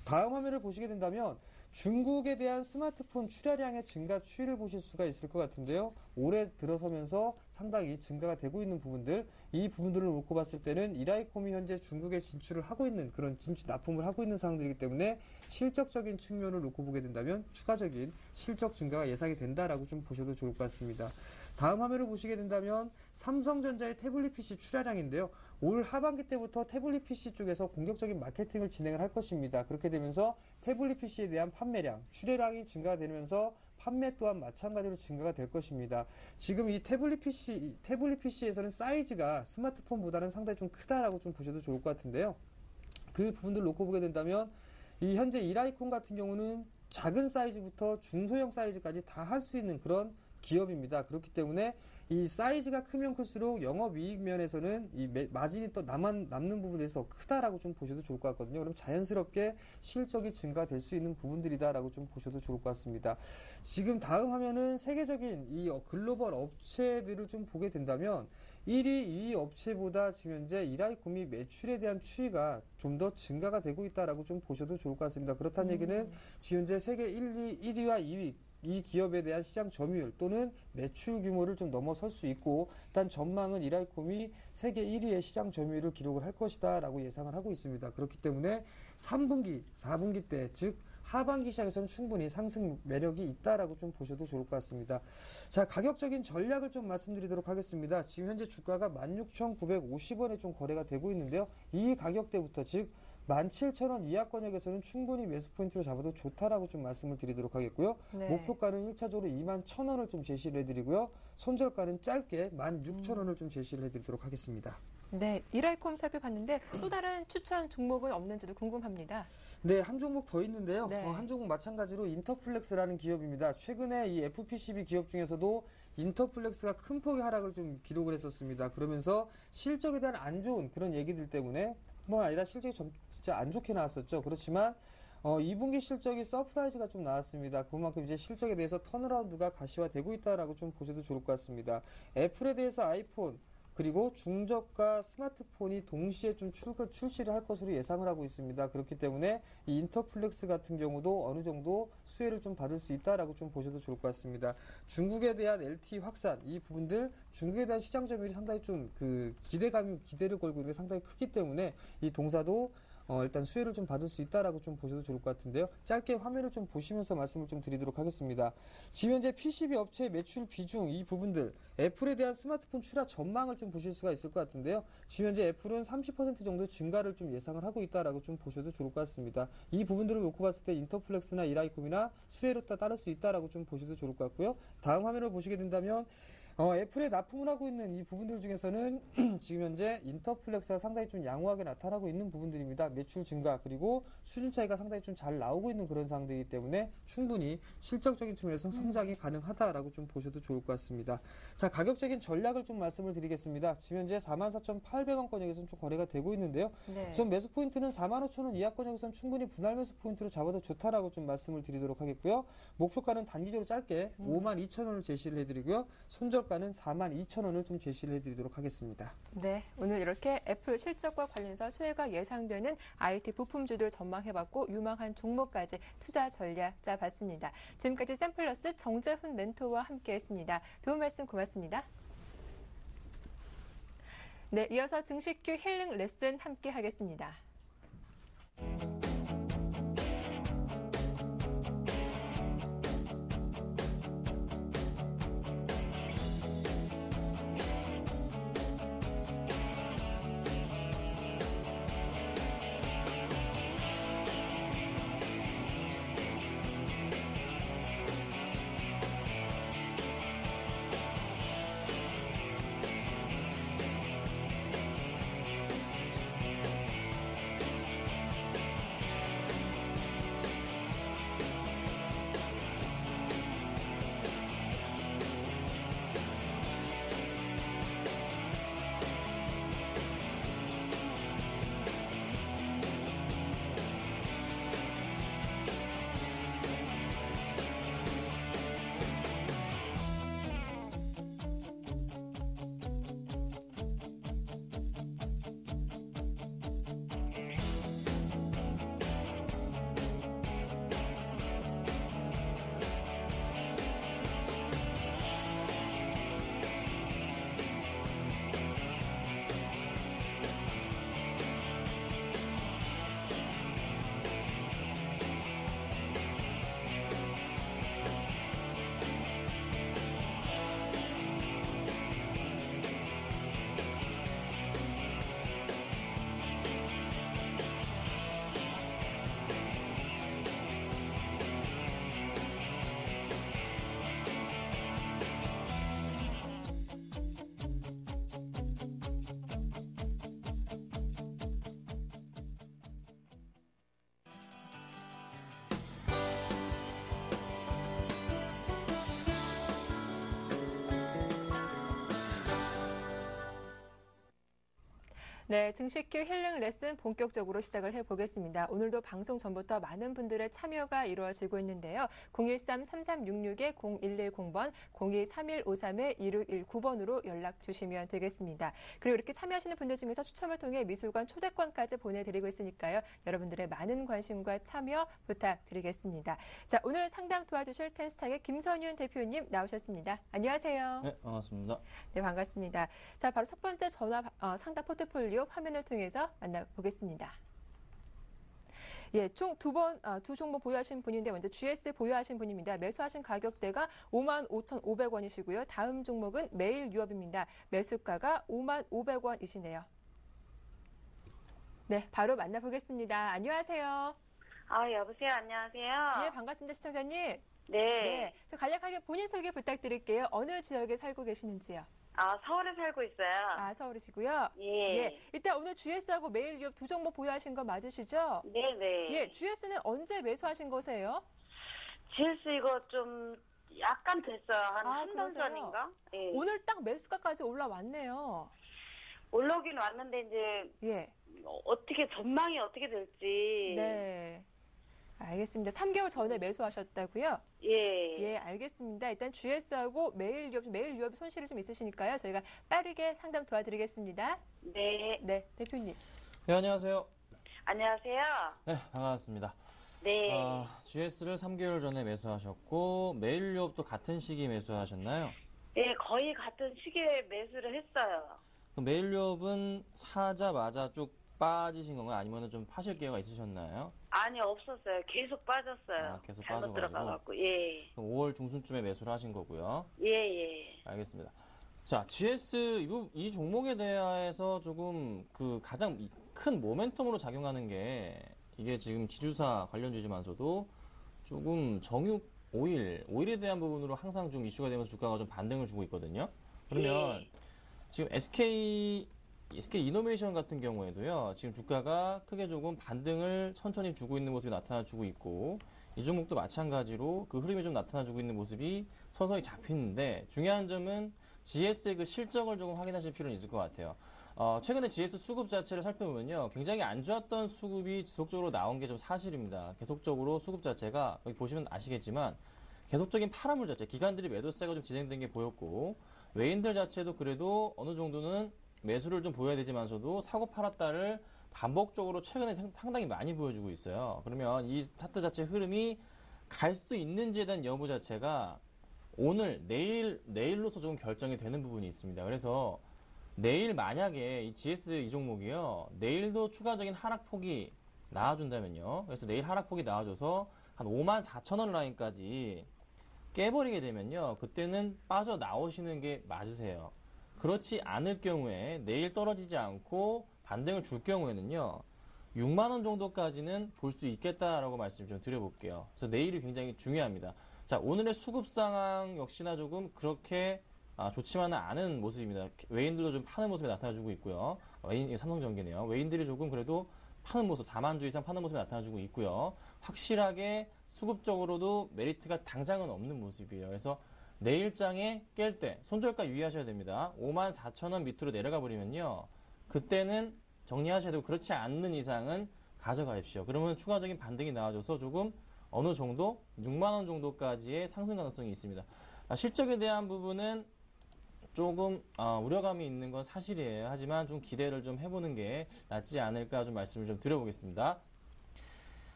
다음 화면을 보시게 된다면 중국에 대한 스마트폰 출하량의 증가 추이를 보실 수가 있을 것 같은데요. 올해 들어서면서 상당히 증가가 되고 있는 부분들, 이 부분들을 놓고 봤을 때는 이라이콤이 현재 중국에 진출을 하고 있는 그런 납품을 하고 있는 상황들이기 때문에 실적적인 측면을 놓고 보게 된다면 추가적인 실적 증가가 예상이 된다라고 좀 보셔도 좋을 것 같습니다. 다음 화면을 보시게 된다면 삼성전자의 태블릿 PC 출하량인데요. 올 하반기 때부터 태블릿 PC 쪽에서 공격적인 마케팅을 진행을 할 것입니다. 그렇게 되면서 태블릿 PC에 대한 판매량, 출하량이 증가가 되면서 판매 또한 마찬가지로 증가가 될 것입니다. 지금 이 태블릿 PC에서는 사이즈가 스마트폰보다는 상당히 좀 크다라고 좀 보셔도 좋을 것 같은데요. 그 부분들 놓고 보게 된다면 이 현재 이라이콤 같은 경우는 작은 사이즈부터 중소형 사이즈까지 다 할 수 있는 그런 기업입니다. 그렇기 때문에 이 사이즈가 크면 클수록 영업이익 면에서는 이 마진이 또 남는 부분에서 크다라고 좀 보셔도 좋을 것 같거든요. 그럼 자연스럽게 실적이 증가될 수 있는 부분들이다라고 좀 보셔도 좋을 것 같습니다. 지금 다음 화면은 세계적인 이 글로벌 업체들을 좀 보게 된다면 1위, 2위 업체보다 지금 현재 이라이콤이 매출에 대한 추이가 좀 더 증가가 되고 있다라고 좀 보셔도 좋을 것 같습니다. 그렇다는 얘기는 지금 현재 세계 1위와 2위 이 기업에 대한 시장 점유율 또는 매출 규모를 좀 넘어설 수 있고 일단 전망은 이라이콤이 세계 1위의 시장 점유율을 기록을 할 것이다 라고 예상을 하고 있습니다. 그렇기 때문에 3분기, 4분기 때 즉 하반기 시장에서는 충분히 상승 매력이 있다라고 좀 보셔도 좋을 것 같습니다. 자, 가격적인 전략을 좀 말씀드리도록 하겠습니다. 지금 현재 주가가 16,950원에 좀 거래가 되고 있는데요. 이 가격대부터 즉 17,000원 이하권역에서는 충분히 매수 포인트로 잡아도 좋다라고 좀 말씀을 드리도록 하겠고요. 네. 목표가는 1차적으로 21,000원을 좀 제시를 해드리고요. 손절가는 짧게 16,000원을 좀 제시를 해드리도록 하겠습니다. 네, 이라이콤 살펴봤는데 또 다른 추천 종목은 없는지도 궁금합니다. 네, 한 종목 더 있는데요. 네. 한 종목 마찬가지로 인터플렉스라는 기업입니다. 최근에 이 FPCB 기업 중에서도 인터플렉스가 큰 폭의 하락을 좀 기록을 했었습니다. 그러면서 실적에 대한 안 좋은 그런 얘기들 때문에 뿐만 아니라 실적이 진짜 안 좋게 나왔었죠. 그렇지만 2분기 실적이 서프라이즈가 좀 나왔습니다. 그만큼 이제 실적에 대해서 턴어라운드가 가시화되고 있다라고 좀 보셔도 좋을 것 같습니다. 애플에 대해서 아이폰 그리고 중저가 스마트폰이 동시에 좀 출시를 할 것으로 예상을 하고 있습니다. 그렇기 때문에 이 인터플렉스 같은 경우도 어느 정도 수혜를 좀 받을 수 있다라고 좀 보셔도 좋을 것 같습니다. 중국에 대한 LTE 확산 이 부분들 중국에 대한 시장 점유율이 상당히 좀 기대를 걸고 있는 게 상당히 크기 때문에 이 동사도 일단 수혜를 좀 받을 수 있다라고 좀 보셔도 좋을 것 같은데요. 짧게 화면을 좀 보시면서 말씀을 좀 드리도록 하겠습니다. 지금 현재 PCB 업체의 매출 비중 이 부분들, 애플에 대한 스마트폰 출하 전망을 좀 보실 수가 있을 것 같은데요. 지금 현재 애플은 30% 정도 증가를 좀 예상을 하고 있다라고 좀 보셔도 좋을 것 같습니다. 이 부분들을 놓고 봤을 때 인터플렉스나 이라이콤이나 수혜로 따를 수 있다라고 좀 보셔도 좋을 것 같고요. 다음 화면을 보시게 된다면 애플에 납품을 하고 있는 이 부분들 중에서는 지금 현재 인터플렉스가 상당히 좀 양호하게 나타나고 있는 부분들입니다. 매출 증가 그리고 수준 차이가 상당히 좀 잘 나오고 있는 그런 상황이기 때문에 충분히 실적적인 측면에서 성장이 가능하다라고 좀 보셔도 좋을 것 같습니다. 자, 가격적인 전략을 좀 말씀을 드리겠습니다. 지금 현재 44,800원권역에서는 좀 거래가 되고 있는데요. 네. 우선 매수 포인트는 45,000원 이하권역에서는 충분히 분할 매수 포인트로 잡아도 좋다라고 좀 말씀을 드리도록 하겠고요. 목표가는 단기적으로 짧게 52,000원을 제시를 해드리고요. 손절가는 42,000원을 좀 제시를 해드리도록 하겠습니다. 네, 오늘 이렇게 애플 실적과 관련해서 수혜가 예상되는 IT 부품주들 전망해봤고 유망한 종목까지 투자 전략 짜봤습니다. 지금까지 샘플러스 정재훈 멘토와 함께했습니다. 도움 말씀 고맙습니다. 네, 이어서 증식규 힐링 레슨 함께하겠습니다. 네, 증식규 힐링 레슨 본격적으로 시작을 해보겠습니다. 오늘도 방송 전부터 많은 분들의 참여가 이루어지고 있는데요. 013-3366-0110번, 023153-2619번으로 연락 주시면 되겠습니다. 그리고 이렇게 참여하시는 분들 중에서 추첨을 통해 미술관 초대권까지 보내드리고 있으니까요. 여러분들의 많은 관심과 참여 부탁드리겠습니다. 자, 오늘 상담 도와주실 텐스탁의 김선윤 대표님 나오셨습니다. 안녕하세요. 네, 반갑습니다. 네, 반갑습니다. 자, 바로 첫 번째 전화 상담 포트폴리오 화면을 통해서 만나보겠습니다. 예, 총 두 종목 보유하신 분인데 먼저 GS 보유하신 분입니다. 매수하신 가격대가 55,500원이시고요. 다음 종목은 매일유업입니다. 매수가가 55,500원이시네요. 네, 바로 만나보겠습니다. 안녕하세요. 여보세요. 안녕하세요. 예, 반갑습니다, 시청자님. 네. 네, 간략하게 본인 소개 부탁드릴게요. 어느 지역에 살고 계시는지요? 서울에 살고 있어요. 서울이시고요. 예. 예, 일단 오늘 GS하고 매일 유업 두 종목 보유하신 거 맞으시죠? 네네. 예, GS는 언제 매수하신 거세요? GS 이거 좀 약간 됐어요. 한 달 그러세요? 전인가? 예. 오늘 딱 매수가까지 올라왔네요. 올라오긴 왔는데 이제 예, 전망이 어떻게 될지. 네. 알겠습니다. 3개월 전에 매수하셨다고요? 예. 예, 알겠습니다. 일단 GS하고 매일 유업 손실이 좀 있으시니까요. 저희가 빠르게 상담 도와드리겠습니다. 네. 네, 대표님. 네, 안녕하세요. 안녕하세요. 네, 반갑습니다. 네. GS를 3개월 전에 매수하셨고, 매일 유업도 같은 시기에 매수하셨나요? 예, 거의 같은 시기에 매수를 했어요. 그럼 매일 유업은 사자마자 쭉 빠지신 건가요? 아니면 좀 파실 기회가 있으셨나요? 아니, 없었어요. 계속 빠졌어요. 계속 잘못 빠져가지고. 들어가갖고. 예. 그럼 5월 중순쯤에 매수를 하신 거고요. 예. 알겠습니다. 자, GS 이 종목에 대해서 조금 가장 큰 모멘텀으로 작용하는 게 이게 지금 지주사 관련주지만서도 조금 정육 오일에 대한 부분으로 항상 좀 이슈가 되면서 주가가 좀 반등을 주고 있거든요. 그러면 지금 SK 이노베이션 같은 경우에도요, 지금 주가가 크게 조금 반등을 천천히 주고 있는 모습이 나타나주고 있고, 이 종목도 마찬가지로 그 흐름이 좀 나타나주고 있는 모습이 서서히 잡히는데, 중요한 점은 GS의 그 실적을 조금 확인하실 필요는 있을 것 같아요. 최근에 GS 수급 자체를 살펴보면요, 굉장히 안 좋았던 수급이 지속적으로 나온 게 좀 사실입니다. 계속적으로 수급 자체가, 여기 보시면 아시겠지만, 계속적인 파란물 자체, 기관들이 매도세가 좀 진행된 게 보였고, 외인들 자체도 그래도 어느 정도는 매수를 좀 보여야 되지만서도 사고 팔았다를 반복적으로 최근에 상당히 많이 보여주고 있어요. 그러면 이 차트 자체 흐름이 갈 수 있는지에 대한 여부 자체가 오늘, 내일로서 조금 결정이 되는 부분이 있습니다. 그래서 내일 만약에 이 GS 이 종목이요, 내일도 추가적인 하락폭이 나와준다면요. 그래서 내일 하락폭이 나와줘서 한 54,000원 라인까지 깨버리게 되면요, 그때는 빠져나오시는 게 맞으세요. 그렇지 않을 경우에 내일 떨어지지 않고 반등을 줄 경우에는요, 6만원 정도까지는 볼 수 있겠다라고 말씀을 좀 드려볼게요. 그래서 내일이 굉장히 중요합니다. 자, 오늘의 수급 상황 역시나 조금 그렇게 좋지만은 않은 모습입니다. 외인들도 좀 파는 모습이 나타나주고 있고요. 삼성전기네요. 외인들이 조금 그래도 파는 모습, 4만 주 이상 파는 모습이 나타나주고 있고요. 확실하게 수급적으로도 메리트가 당장은 없는 모습이에요. 그래서 내일장에 깰 때 손절가 유의하셔야 됩니다. 54,000원 밑으로 내려가 버리면요, 그때는 정리하셔야 되고, 그렇지 않는 이상은 가져가십시오. 그러면 추가적인 반등이 나와줘서 조금 어느 정도 6만원 정도까지의 상승 가능성이 있습니다. 실적에 대한 부분은 조금 우려감이 있는 건 사실이에요. 하지만 좀 기대를 좀 해보는 게 낫지 않을까 좀 말씀을 좀 드려보겠습니다.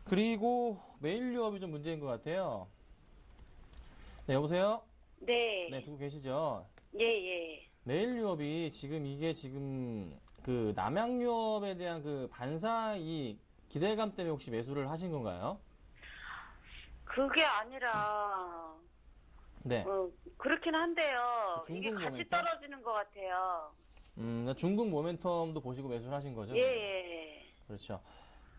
그리고 매일 유업이 좀 문제인 것 같아요. 네, 여보세요? 네. 네, 듣고 계시죠? 예. 매일 유업이 이게 지금 그 남양유업에 대한 그 반사이익 기대감 때문에 혹시 매수를 하신 건가요? 그게 아니라, 네. 그렇긴 한데요. 중국 이게 같이 모멘텀? 떨어지는 것 같아요. 중국 모멘텀도 보시고 매수를 하신 거죠? 예. 그렇죠.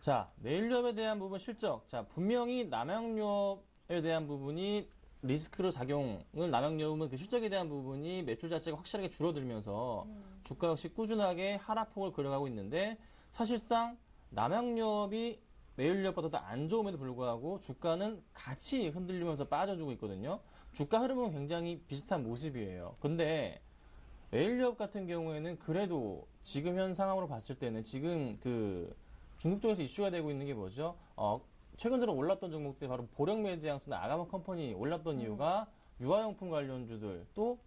자, 매일유업에 대한 부분 실적. 자, 분명히 남양유업에 대한 부분이 리스크로 작용을, 남양유업은 그 실적에 대한 부분이 매출 자체가 확실하게 줄어들면서 주가 역시 꾸준하게 하락폭을 그려가고 있는데, 사실상 남양유업이 매일유업보다 더 안 좋음에도 불구하고 주가는 같이 흔들리면서 빠져주고 있거든요. 주가 흐름은 굉장히 비슷한 모습이에요. 근데 매일유업 같은 경우에는 그래도 지금 현 상황으로 봤을 때는 지금 그 중국 쪽에서 이슈가 되고 있는 게 뭐죠? 최근 들어 올랐던 종목들이 바로 보령메디앙스나 아가마 컴퍼니 올랐던 이유가 유아용품 관련주들, 또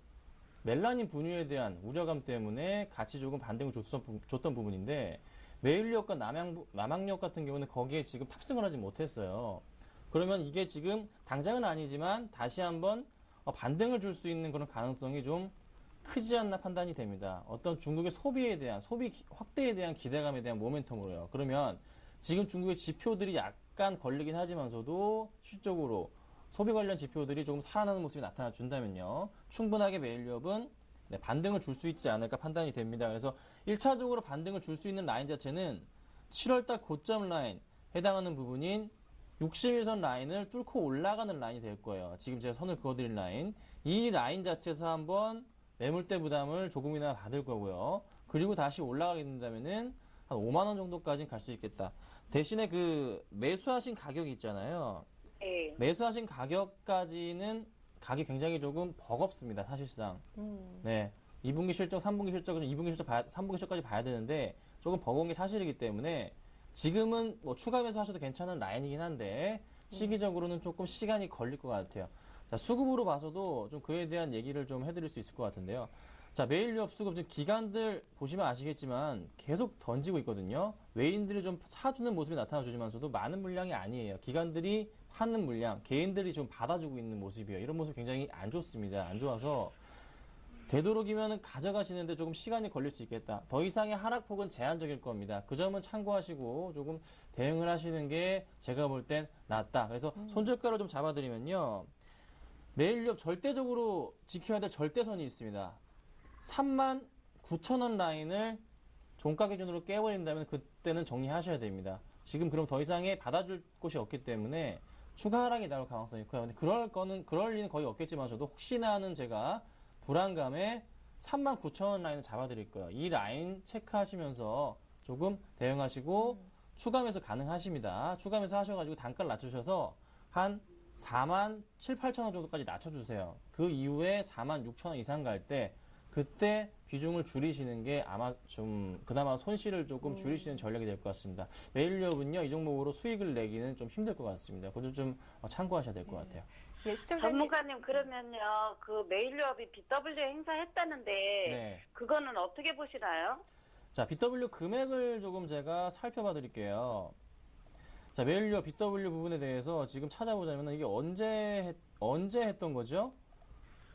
멜라닌 분유에 대한 우려감 때문에 같이 조금 반등을 줬던 부분인데, 매일유업과 남양유업 같은 경우는 거기에 지금 탑승을 하지 못했어요. 그러면 이게 지금 당장은 아니지만 다시 한번 반등을 줄 수 있는 그런 가능성이 좀 크지 않나 판단이 됩니다. 어떤 중국의 소비 확대에 대한 기대감에 대한 모멘텀으로요. 그러면 지금 중국의 지표들이 약간 걸리긴 하지만서도 실적으로 소비 관련 지표들이 조금 살아나는 모습이 나타나 준다면요, 충분하게 매일유업은 반등을 줄 수 있지 않을까 판단이 됩니다. 그래서 1차적으로 반등을 줄 수 있는 라인 자체는 7월달 고점 라인 해당하는 부분인 61선 라인을 뚫고 올라가는 라인이 될 거예요. 지금 제가 선을 그어드린 라인. 이 라인 자체에서 한번 매물대 부담을 조금이나 받을 거고요. 그리고 다시 올라가게 된다면은 한 5만 원 정도까지는 갈 수 있겠다. 대신에 그 매수하신 가격이 있잖아요. 네. 매수하신 가격까지는 가격이 굉장히 조금 버겁습니다. 사실상. 네. 2분기 실적, 3분기 실적은 2분기 실적 3분기 실적까지 봐야 되는데 조금 버거운 게 사실이기 때문에 지금은 뭐 추가 매수하셔도 괜찮은 라인이긴 한데 시기적으로는 조금 시간이 걸릴 것 같아요. 자, 수급으로 봐서도 좀 그에 대한 얘기를 좀 해드릴 수 있을 것 같은데요. 자, 매일 유업 수급 지금 기관들 보시면 아시겠지만 계속 던지고 있거든요. 외인들이 좀 사주는 모습이 나타나주지만서도 많은 물량이 아니에요. 기관들이 파는 물량, 개인들이 좀 받아주고 있는 모습이에요. 이런 모습 굉장히 안 좋습니다. 안 좋아서 되도록이면 가져가시는데 조금 시간이 걸릴 수 있겠다. 더 이상의 하락폭은 제한적일 겁니다. 그 점은 참고하시고 조금 대응을 하시는 게 제가 볼 땐 낫다. 그래서 손절가를 좀 잡아드리면요. 매일 유업 절대적으로 지켜야 될 절대선이 있습니다. 39,000원 라인을 종가 기준으로 깨버린다면 그때는 정리하셔야 됩니다. 지금 그럼 더 이상의 받아줄 곳이 없기 때문에 추가 하락이 나올 가능성이 커요. 근데 그럴 리는 거의 없겠지만 저도 혹시나 하는 제가 불안감에 39,000원 라인을 잡아드릴 거예요. 이 라인 체크하시면서 조금 대응하시고 추가 매수 가능하십니다. 추가 매수 하셔가지고 단가를 낮추셔서 한 47,000~48,000원 정도까지 낮춰주세요. 그 이후에 46,000원 이상 갈 때 그때 비중을 줄이시는 게 아마 좀 그나마 손실을 조금 줄이시는 전략이 될 것 같습니다. 매일유업은요 이 종목으로 수익을 내기는 좀 힘들 것 같습니다. 그것도 좀 참고하셔야 될 것 같아요. 예, 시청자님. 전문가님 그러면요 그 매일유업이 BW 행사했다는데 네. 그거는 어떻게 보시나요? 자, BW 금액을 조금 제가 살펴봐 드릴게요. 자, 매일유업 BW 부분에 대해서 지금 찾아보자면 이게 언제 했던 거죠?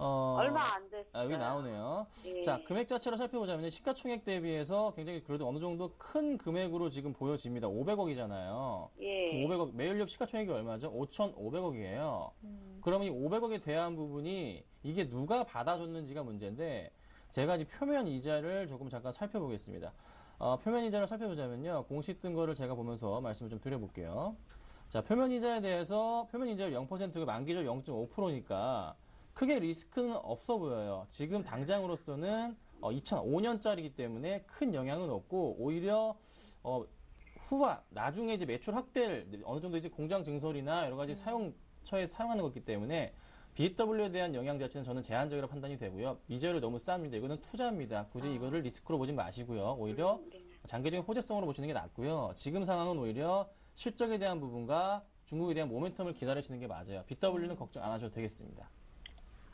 얼마 안 됐어요. 여기 나오네요. 예. 자, 금액 자체로 살펴보자면 시가총액 대비해서 굉장히 그래도 어느 정도 큰 금액으로 지금 보여집니다. 500억이잖아요. 예. 그 500억, 매일유업 시가총액이 얼마죠? 5,500억이에요. 그러면 이 500억에 대한 부분이 이게 누가 받아줬는지가 문제인데 제가 이제 표면 이자를 조금 잠깐 살펴보겠습니다. 표면 이자를 살펴보자면요. 공시 뜬 거를 제가 보면서 말씀을 좀 드려볼게요. 자, 표면 이자에 대해서 표면 이자율 0%가 만기적 0.5%니까 크게 리스크는 없어 보여요. 지금 당장으로서는 2005년짜리이기 때문에 큰 영향은 없고 오히려 후와 나중에 이제 매출 확대를 어느 정도 이제 공장 증설이나 여러 가지 사용처에 사용하는 거기 때문에 BW에 대한 영향 자체는 저는 제한적이라고 판단이 되고요. 이자율이 너무 쌉니다. 이거는 투자입니다. 굳이 이거를 리스크로 보지 마시고요. 오히려 장기적인 호재성으로 보시는 게 낫고요. 지금 상황은 오히려 실적에 대한 부분과 중국에 대한 모멘텀을 기다리시는 게 맞아요. BW는 걱정 안 하셔도 되겠습니다.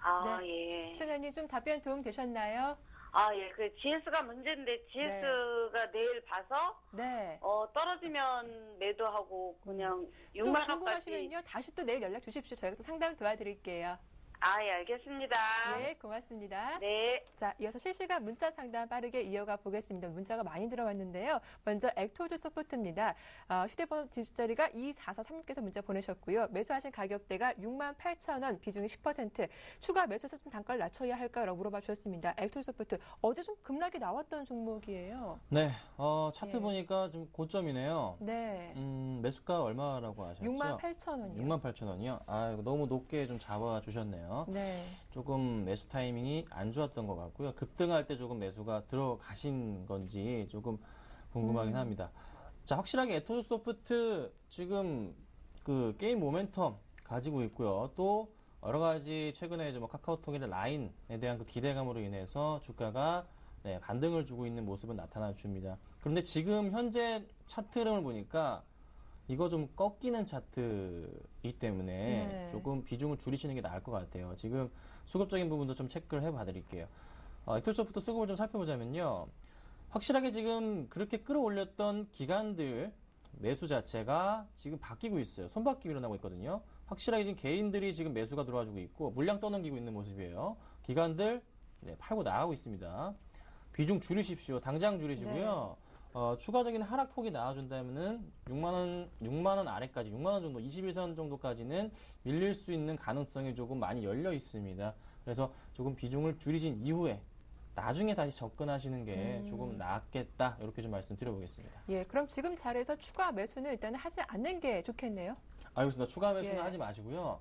아, 네. 예. 시청자님 좀 답변 도움 되셨나요? 아, 예. 그 GS가 문제인데 GS가 내일 봐서 네. 떨어지면 매도하고 그냥 또 6만 원까지. 궁금하시면요. 다시 또 내일 연락 주십시오. 저희가 또 상담 도와드릴게요. 아, 예, 알겠습니다. 네, 고맙습니다. 네. 자, 이어서 실시간 문자 상담 빠르게 이어가 보겠습니다. 문자가 많이 들어왔는데요. 먼저 액토즈 소프트입니다. 휴대폰 뒷자리가 2443께서 문자 보내셨고요. 매수하신 가격대가 68,000원, 비중이 10%. 추가 매수해서 좀 단가를 낮춰야 할까라고 물어봐 주셨습니다. 액토즈 소프트, 어제 좀 급락이 나왔던 종목이에요. 네, 차트 예. 보니까 좀 고점이네요. 네. 매수가 얼마라고 하셨죠? 68,000원이요. 68,000원이요? 아, 이거 너무 높게 좀 잡아주셨네요. 네. 조금 매수 타이밍이 안 좋았던 것 같고요. 급등할 때 조금 매수가 들어가신 건지 조금 궁금하긴 합니다. 자, 확실하게 에토즈 소프트 지금 그 게임 모멘텀 가지고 있고요. 또 여러 가지 최근에 이제 뭐 카카오톡이나 라인에 대한 그 기대감으로 인해서 주가가 반등을 주고 있는 모습은 나타나 줍니다. 그런데 지금 현재 차트 흐름을 보니까 이거 좀 꺾이는 차트이기 때문에 네. 조금 비중을 줄이시는 게 나을 것 같아요. 지금 수급적인 부분도 좀 체크를 해봐 드릴게요. 액토소프트 수급을 좀 살펴보자면요. 확실하게 지금 그렇게 끌어올렸던 기관들 매수 자체가 지금 바뀌고 있어요. 손바뀜이 일어나고 있거든요. 확실하게 지금 개인들이 지금 매수가 들어와주고 있고 물량 떠넘기고 있는 모습이에요. 기관들 팔고 나가고 있습니다. 비중 줄이십시오. 당장 줄이시고요. 추가적인 하락폭이 나와준다면은 6만 원 아래까지, 6만 원 정도, 21선 정도까지는 밀릴 수 있는 가능성이 조금 많이 열려 있습니다. 그래서 조금 비중을 줄이신 이후에 나중에 다시 접근하시는 게 조금 낫겠다. 이렇게 좀 말씀드려보겠습니다. 예, 그럼 지금 자리에서 추가 매수는 일단 하지 않는 게 좋겠네요. 알겠습니다. 추가 매수는 예. 하지 마시고요.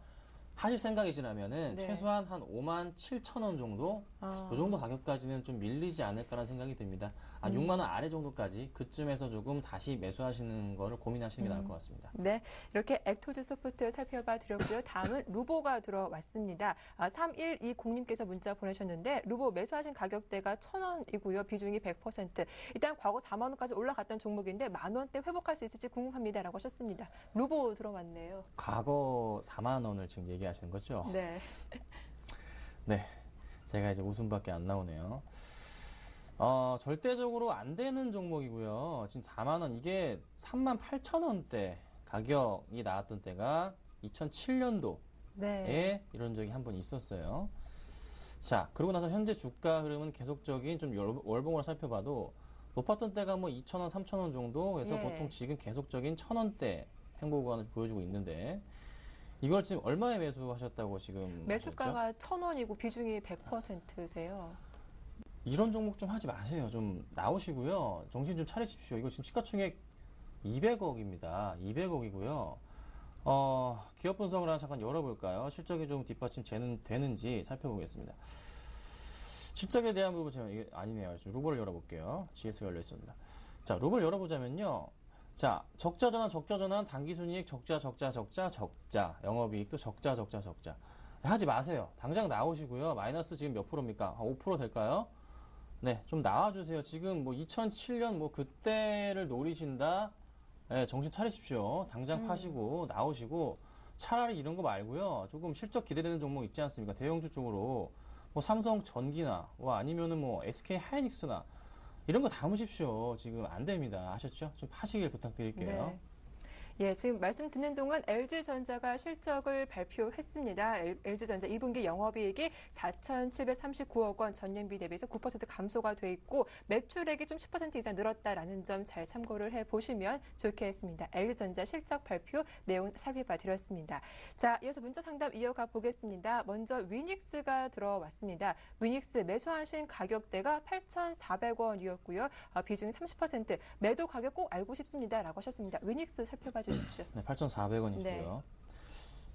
하실 생각이시라면은 네. 최소한 한 5만 7천 원 정도, 그 정도 가격까지는 좀 밀리지 않을까라는 생각이 듭니다. 6만 원 아래 정도까지 그쯤에서 조금 다시 매수하시는 거를 고민하시는 게 나을 것 같습니다. 네, 이렇게 액토즈 소프트 살펴봐 드렸고요. 다음은 루보가 들어왔습니다. 3120님께서 문자 보내셨는데 루보 매수하신 가격대가 1,000원이고요. 비중이 100%. 일단 과거 4만 원까지 올라갔던 종목인데 만 원대 회복할 수 있을지 궁금합니다라고 하셨습니다. 루보 들어왔네요. 과거 4만 원을 지금 얘기하시는 거죠? 네. 네. 제가 이제 웃음밖에 안 나오네요. 절대적으로 안 되는 종목이고요. 지금 4만 원, 이게 3만 8천 원대 가격이 나왔던 때가 2007년도에 네. 이런 적이 한 번 있었어요. 자, 그러고 나서 현재 주가 흐름은 계속적인 좀 월봉으로 살펴봐도 높았던 때가 뭐 2,000원, 3,000원 정도. 그래서 예. 보통 지금 계속적인 1,000원대 행보 구간을 보여주고 있는데 이걸 지금 얼마에 매수하셨다고 지금 매수가가 하셨죠? 1,000원이고 비중이 100%세요. 이런 종목 좀 하지 마세요. 좀 나오시고요. 정신 좀 차리십시오. 이거 지금 시가총액 200억입니다. 200억이고요. 기업 분석을 하나 잠깐 열어볼까요? 실적이 좀 뒷받침 되는지 살펴보겠습니다. 실적에 대한 부분 제가 이게 아니네요. 지금 루버를 열어볼게요. GS가 열려 있습니다. 자, 루버를 열어보자면요. 자, 적자 전환, 당기순이익 적자. 영업이익도 적자. 하지 마세요. 당장 나오시고요. 마이너스 지금 몇 프로입니까? 한 5% 될까요? 네, 좀 나와주세요. 지금 뭐 2007년 뭐 그때를 노리신다? 네, 정신 차리십시오. 당장 파시고 나오시고 차라리 이런 거 말고요. 조금 실적 기대되는 종목 있지 않습니까? 대형주 쪽으로 뭐 삼성전기나 뭐 아니면은 뭐 SK하이닉스나 이런 거 담으십시오. 지금 안 됩니다. 아셨죠? 좀 파시길 부탁드릴게요. 네. 예, 지금 말씀 듣는 동안 LG전자가 실적을 발표했습니다. LG전자 2분기 영업이익이 4,739억 원, 전년비 대비해서 9% 감소가 돼 있고 매출액이 좀 10% 이상 늘었다라는 점 잘 참고를 해보시면 좋겠습니다. LG전자 실적 발표 내용 살펴봐 드렸습니다. 자, 이어서 문자 상담 이어가 보겠습니다. 먼저 위닉스가 들어왔습니다. 위닉스 매수하신 가격대가 8,400원이었고요. 비중이 30%, 매도 가격 꼭 알고 싶습니다라고 하셨습니다. 위닉스 살펴봐 주십시오. 네, 8,400원이시고요. 네.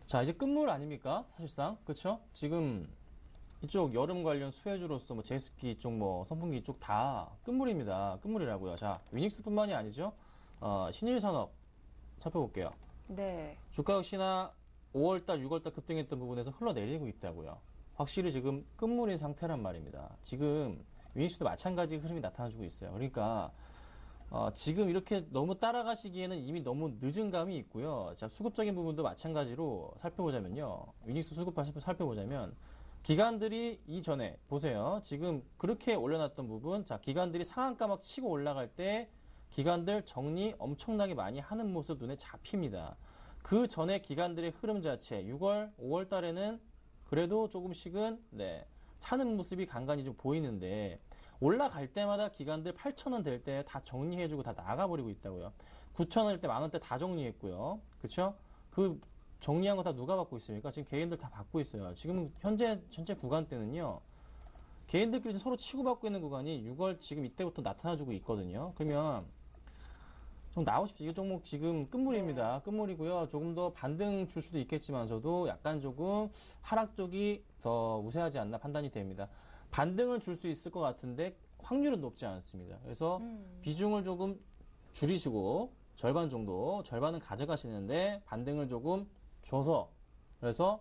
자, 이제 끝물 아닙니까? 사실상. 그렇죠? 지금 이쪽 여름 관련 수혜주로서 뭐 제습기 이쪽 뭐 선풍기 이쪽 다 끝물입니다. 끝물이라고요. 자, 위닉스뿐만이 아니죠. 신일산업 살펴볼게요. 네. 주가 역시나 5월달, 6월달 급등했던 부분에서 흘러내리고 있다고요. 확실히 지금 끝물인 상태란 말입니다. 지금 위닉스도 마찬가지 흐름이 나타나주고 있어요. 그러니까 지금 이렇게 너무 따라가시기에는 이미 너무 늦은 감이 있고요. 자, 수급적인 부분도 마찬가지로 살펴보자면요. 위닉스 수급 살펴보자면 기관들이 이전에 보세요. 지금 그렇게 올려놨던 부분, 자, 기관들이 상한가 막 치고 올라갈 때 기관들 정리 엄청나게 많이 하는 모습 눈에 잡힙니다. 그 전에 기관들의 흐름 자체 6월, 5월 달에는 그래도 조금씩은 사는 모습이 간간히 좀 보이는데 올라갈 때마다 기관들 8,000원 될 때 다 정리해주고 다 나가버리고 있다고요. 9,000원일 때, 만원대 다 정리했고요. 그쵸? 그 정리한 거 다 누가 받고 있습니까? 지금 개인들 다 받고 있어요. 지금 현재 전체 구간대는요. 개인들끼리 서로 치고받고 있는 구간이 6월 지금 이때부터 나타나주고 있거든요. 그러면 좀 나오십시오. 이 종목 지금 끝물입니다. 끝물이고요. 조금 더 반등 줄 수도 있겠지만서도 약간 조금 하락 쪽이 더 우세하지 않나 판단이 됩니다. 반등을 줄 수 있을 것 같은데 확률은 높지 않습니다. 그래서 비중을 조금 줄이시고 절반은 가져가시는데 반등을 조금 줘서 그래서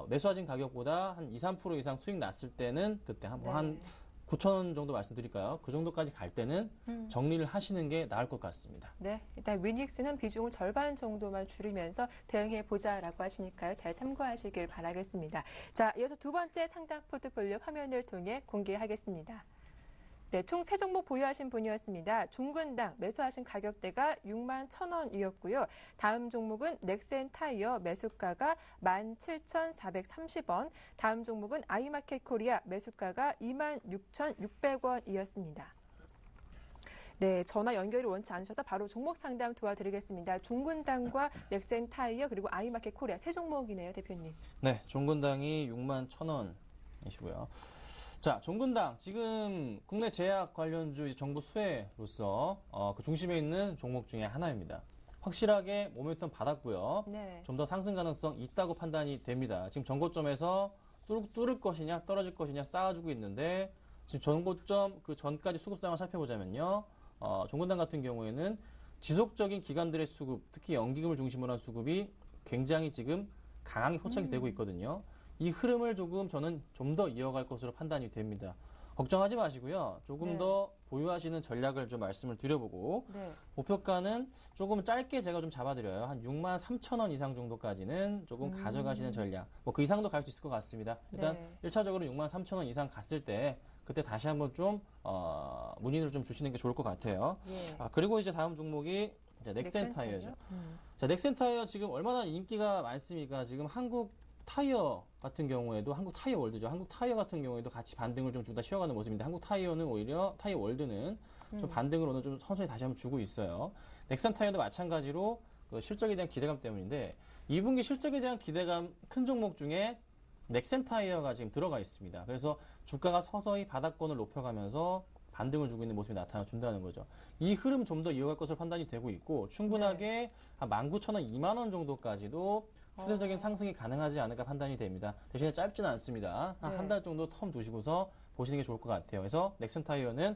매수하신 가격보다 한 2, 3% 이상 수익 났을 때는 그때 한 9,000원 정도 말씀드릴까요? 그 정도까지 갈 때는 정리를 하시는 게 나을 것 같습니다. 네, 일단 위닉스는 비중을 절반 정도만 줄이면서 대응해 보자라고 하시니까요. 잘 참고하시길 바라겠습니다. 자, 이어서 두 번째 상담 포트폴리오 화면을 통해 공개하겠습니다. 네, 총 3종목 보유하신 분이었습니다. 종근당 매수하신 가격대가 6만 1,000원이었고요. 다음 종목은 넥센타이어 매수가가 17,430원. 다음 종목은 아이마켓 코리아 매수가가 26,600원이었습니다. 네, 전화 연결이 원치 않으셔서 바로 종목 상담 도와드리겠습니다. 종근당과 넥센타이어 그리고 아이마켓 코리아 3종목이네요, 대표님. 네, 종근당이 6만 1,000원이시고요. 자, 종근당 지금 국내 제약 관련주 정보 수혜로서 그 중심에 있는 종목 중에 하나입니다. 확실하게 모멘텀 받았고요. 네. 좀 더 상승 가능성 있다고 판단이 됩니다. 지금 전고점에서 뚫을 것이냐 떨어질 것이냐 쌓아주고 있는데 지금 전고점 그 전까지 수급 상황을 살펴보자면요. 종근당 같은 경우에는 지속적인 기관들의 수급, 특히 연기금을 중심으로 한 수급이 굉장히 지금 강하게 포착이 되고 있거든요. 이 흐름을 저는 좀 더 이어갈 것으로 판단이 됩니다. 걱정하지 마시고요. 조금 네. 더 보유하시는 전략을 좀 말씀을 드려보고 네. 목표가는 조금 짧게 제가 좀 잡아드려요. 한 63,000원 이상 정도까지는 조금 가져가시는 전략. 뭐 그 이상도 갈 수 있을 것 같습니다. 일단 네. 1차적으로 63,000원 이상 갔을 때 그때 다시 한번 좀 문의를 좀 주시는 게 좋을 것 같아요. 예. 그리고 이제 다음 종목이 이제 넥센 타이어죠. 자, 넥센 타이어 지금 얼마나 인기가 많습니까? 지금 한국 타이어 같은 경우에도 한국 타이어 월드죠. 한국 타이어 같은 경우에도 같이 반등을 좀 주다 쉬어가는 모습인데 한국 타이어는 오히려 타이어 월드는 좀 반등을 오늘 좀 천천히 다시 한번 주고 있어요. 넥센 타이어도 마찬가지로 그 실적에 대한 기대감 때문인데 2분기 실적에 대한 기대감 큰 종목 중에 넥센 타이어가 지금 들어가 있습니다. 그래서 주가가 서서히 바닥권을 높여가면서 반등을 주고 있는 모습이 나타나준다는 거죠. 이 흐름 좀 더 이어갈 것으로 판단이 되고 있고 충분하게 한 19,000원, 2만 원 정도까지도 추세적인 상승이 가능하지 않을까 판단이 됩니다. 대신에 짧지는 않습니다. 한 네. 한 달 정도 텀 두시고서 보시는 게 좋을 것 같아요. 그래서 넥센 타이어는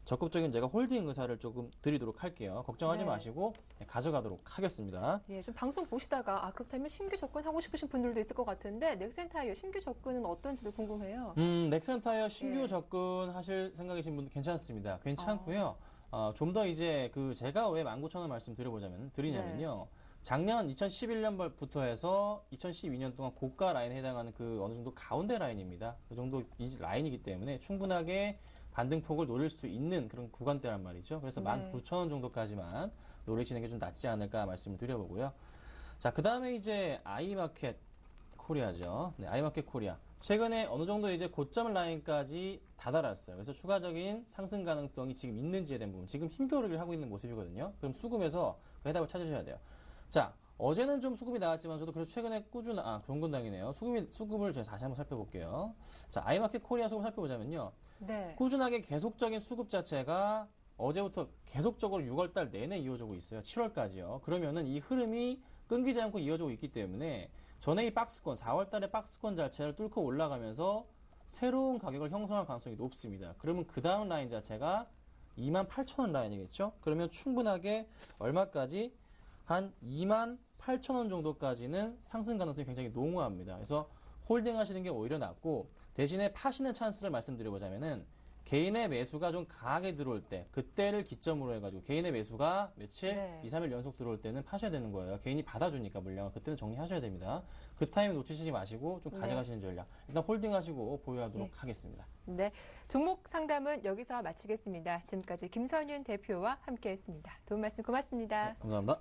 적극적인 제가 홀딩 의사를 조금 드리도록 할게요. 걱정하지 네. 마시고 가져가도록 하겠습니다. 예, 좀 방송 보시다가 그렇다면 신규 접근하고 싶으신 분들도 있을 것 같은데 넥센 타이어 신규 접근은 어떤지도 궁금해요. 넥센 타이어 신규 예. 접근하실 생각이신 분들 괜찮습니다. 괜찮고요. 좀 더 이제 제가 왜 19,000원 말씀 드리냐면요. 작년 2011년부터 해서 2012년 동안 고가 라인에 해당하는 어느 정도 가운데 라인입니다. 그 정도 이 라인이기 때문에 충분하게 반등폭을 노릴 수 있는 그런 구간대란 말이죠. 그래서 네. 19,000원 정도까지만 노리시는 게 좀 낫지 않을까 말씀을 드려보고요. 자, 그 다음에 이제 아이마켓 코리아죠. 네, 아이마켓 코리아. 최근에 어느 정도 이제 고점 라인까지 다다랐어요. 그래서 추가적인 상승 가능성이 지금 있는지에 대한 부분. 지금 힘겨루기를 하고 있는 모습이거든요. 그럼 수급에서 그 해답을 찾으셔야 돼요. 자, 어제는 좀 수급이 나왔지만 저도 그래서 최근에 종근당이네요. 수급을 제가 다시 한번 살펴볼게요. 자, 아이마켓 코리아 수급 살펴보자면요. 네. 꾸준하게 계속적인 수급 자체가 어제부터 계속적으로 6월달 내내 이어지고 있어요. 7월까지요. 그러면은 이 흐름이 끊기지 않고 이어지고 있기 때문에 전에 이 박스권, 4월달에 박스권 자체를 뚫고 올라가면서 새로운 가격을 형성할 가능성이 높습니다. 그러면 그 다음 라인 자체가 28,000원 라인이겠죠? 그러면 충분하게 얼마까지? 한 28,000원 정도까지는 상승 가능성이 굉장히 농후합니다. 그래서 홀딩 하시는 게 오히려 낫고 대신에 파시는 찬스를 말씀드려보자면은 개인의 매수가 좀 강하게 들어올 때 그때를 기점으로 해가지고 개인의 매수가 며칠, 네. 2, 3일 연속 들어올 때는 파셔야 되는 거예요. 개인이 받아주니까 물량을 그때는 정리하셔야 됩니다. 그 타이밍 놓치시지 마시고 좀 가져가시는 전략. 일단 홀딩 하시고 보유하도록 하겠습니다. 네. 종목 상담은 여기서 마치겠습니다. 지금까지 김선윤 대표와 함께했습니다. 도움 말씀 고맙습니다. 네, 감사합니다.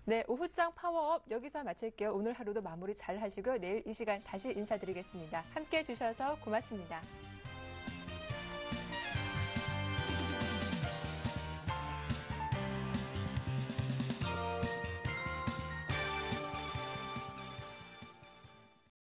네, 오후장 파워업 여기서 마칠게요. 오늘 하루도 마무리 잘 하시고요. 내일 이 시간 다시 인사드리겠습니다. 함께해 주셔서 고맙습니다.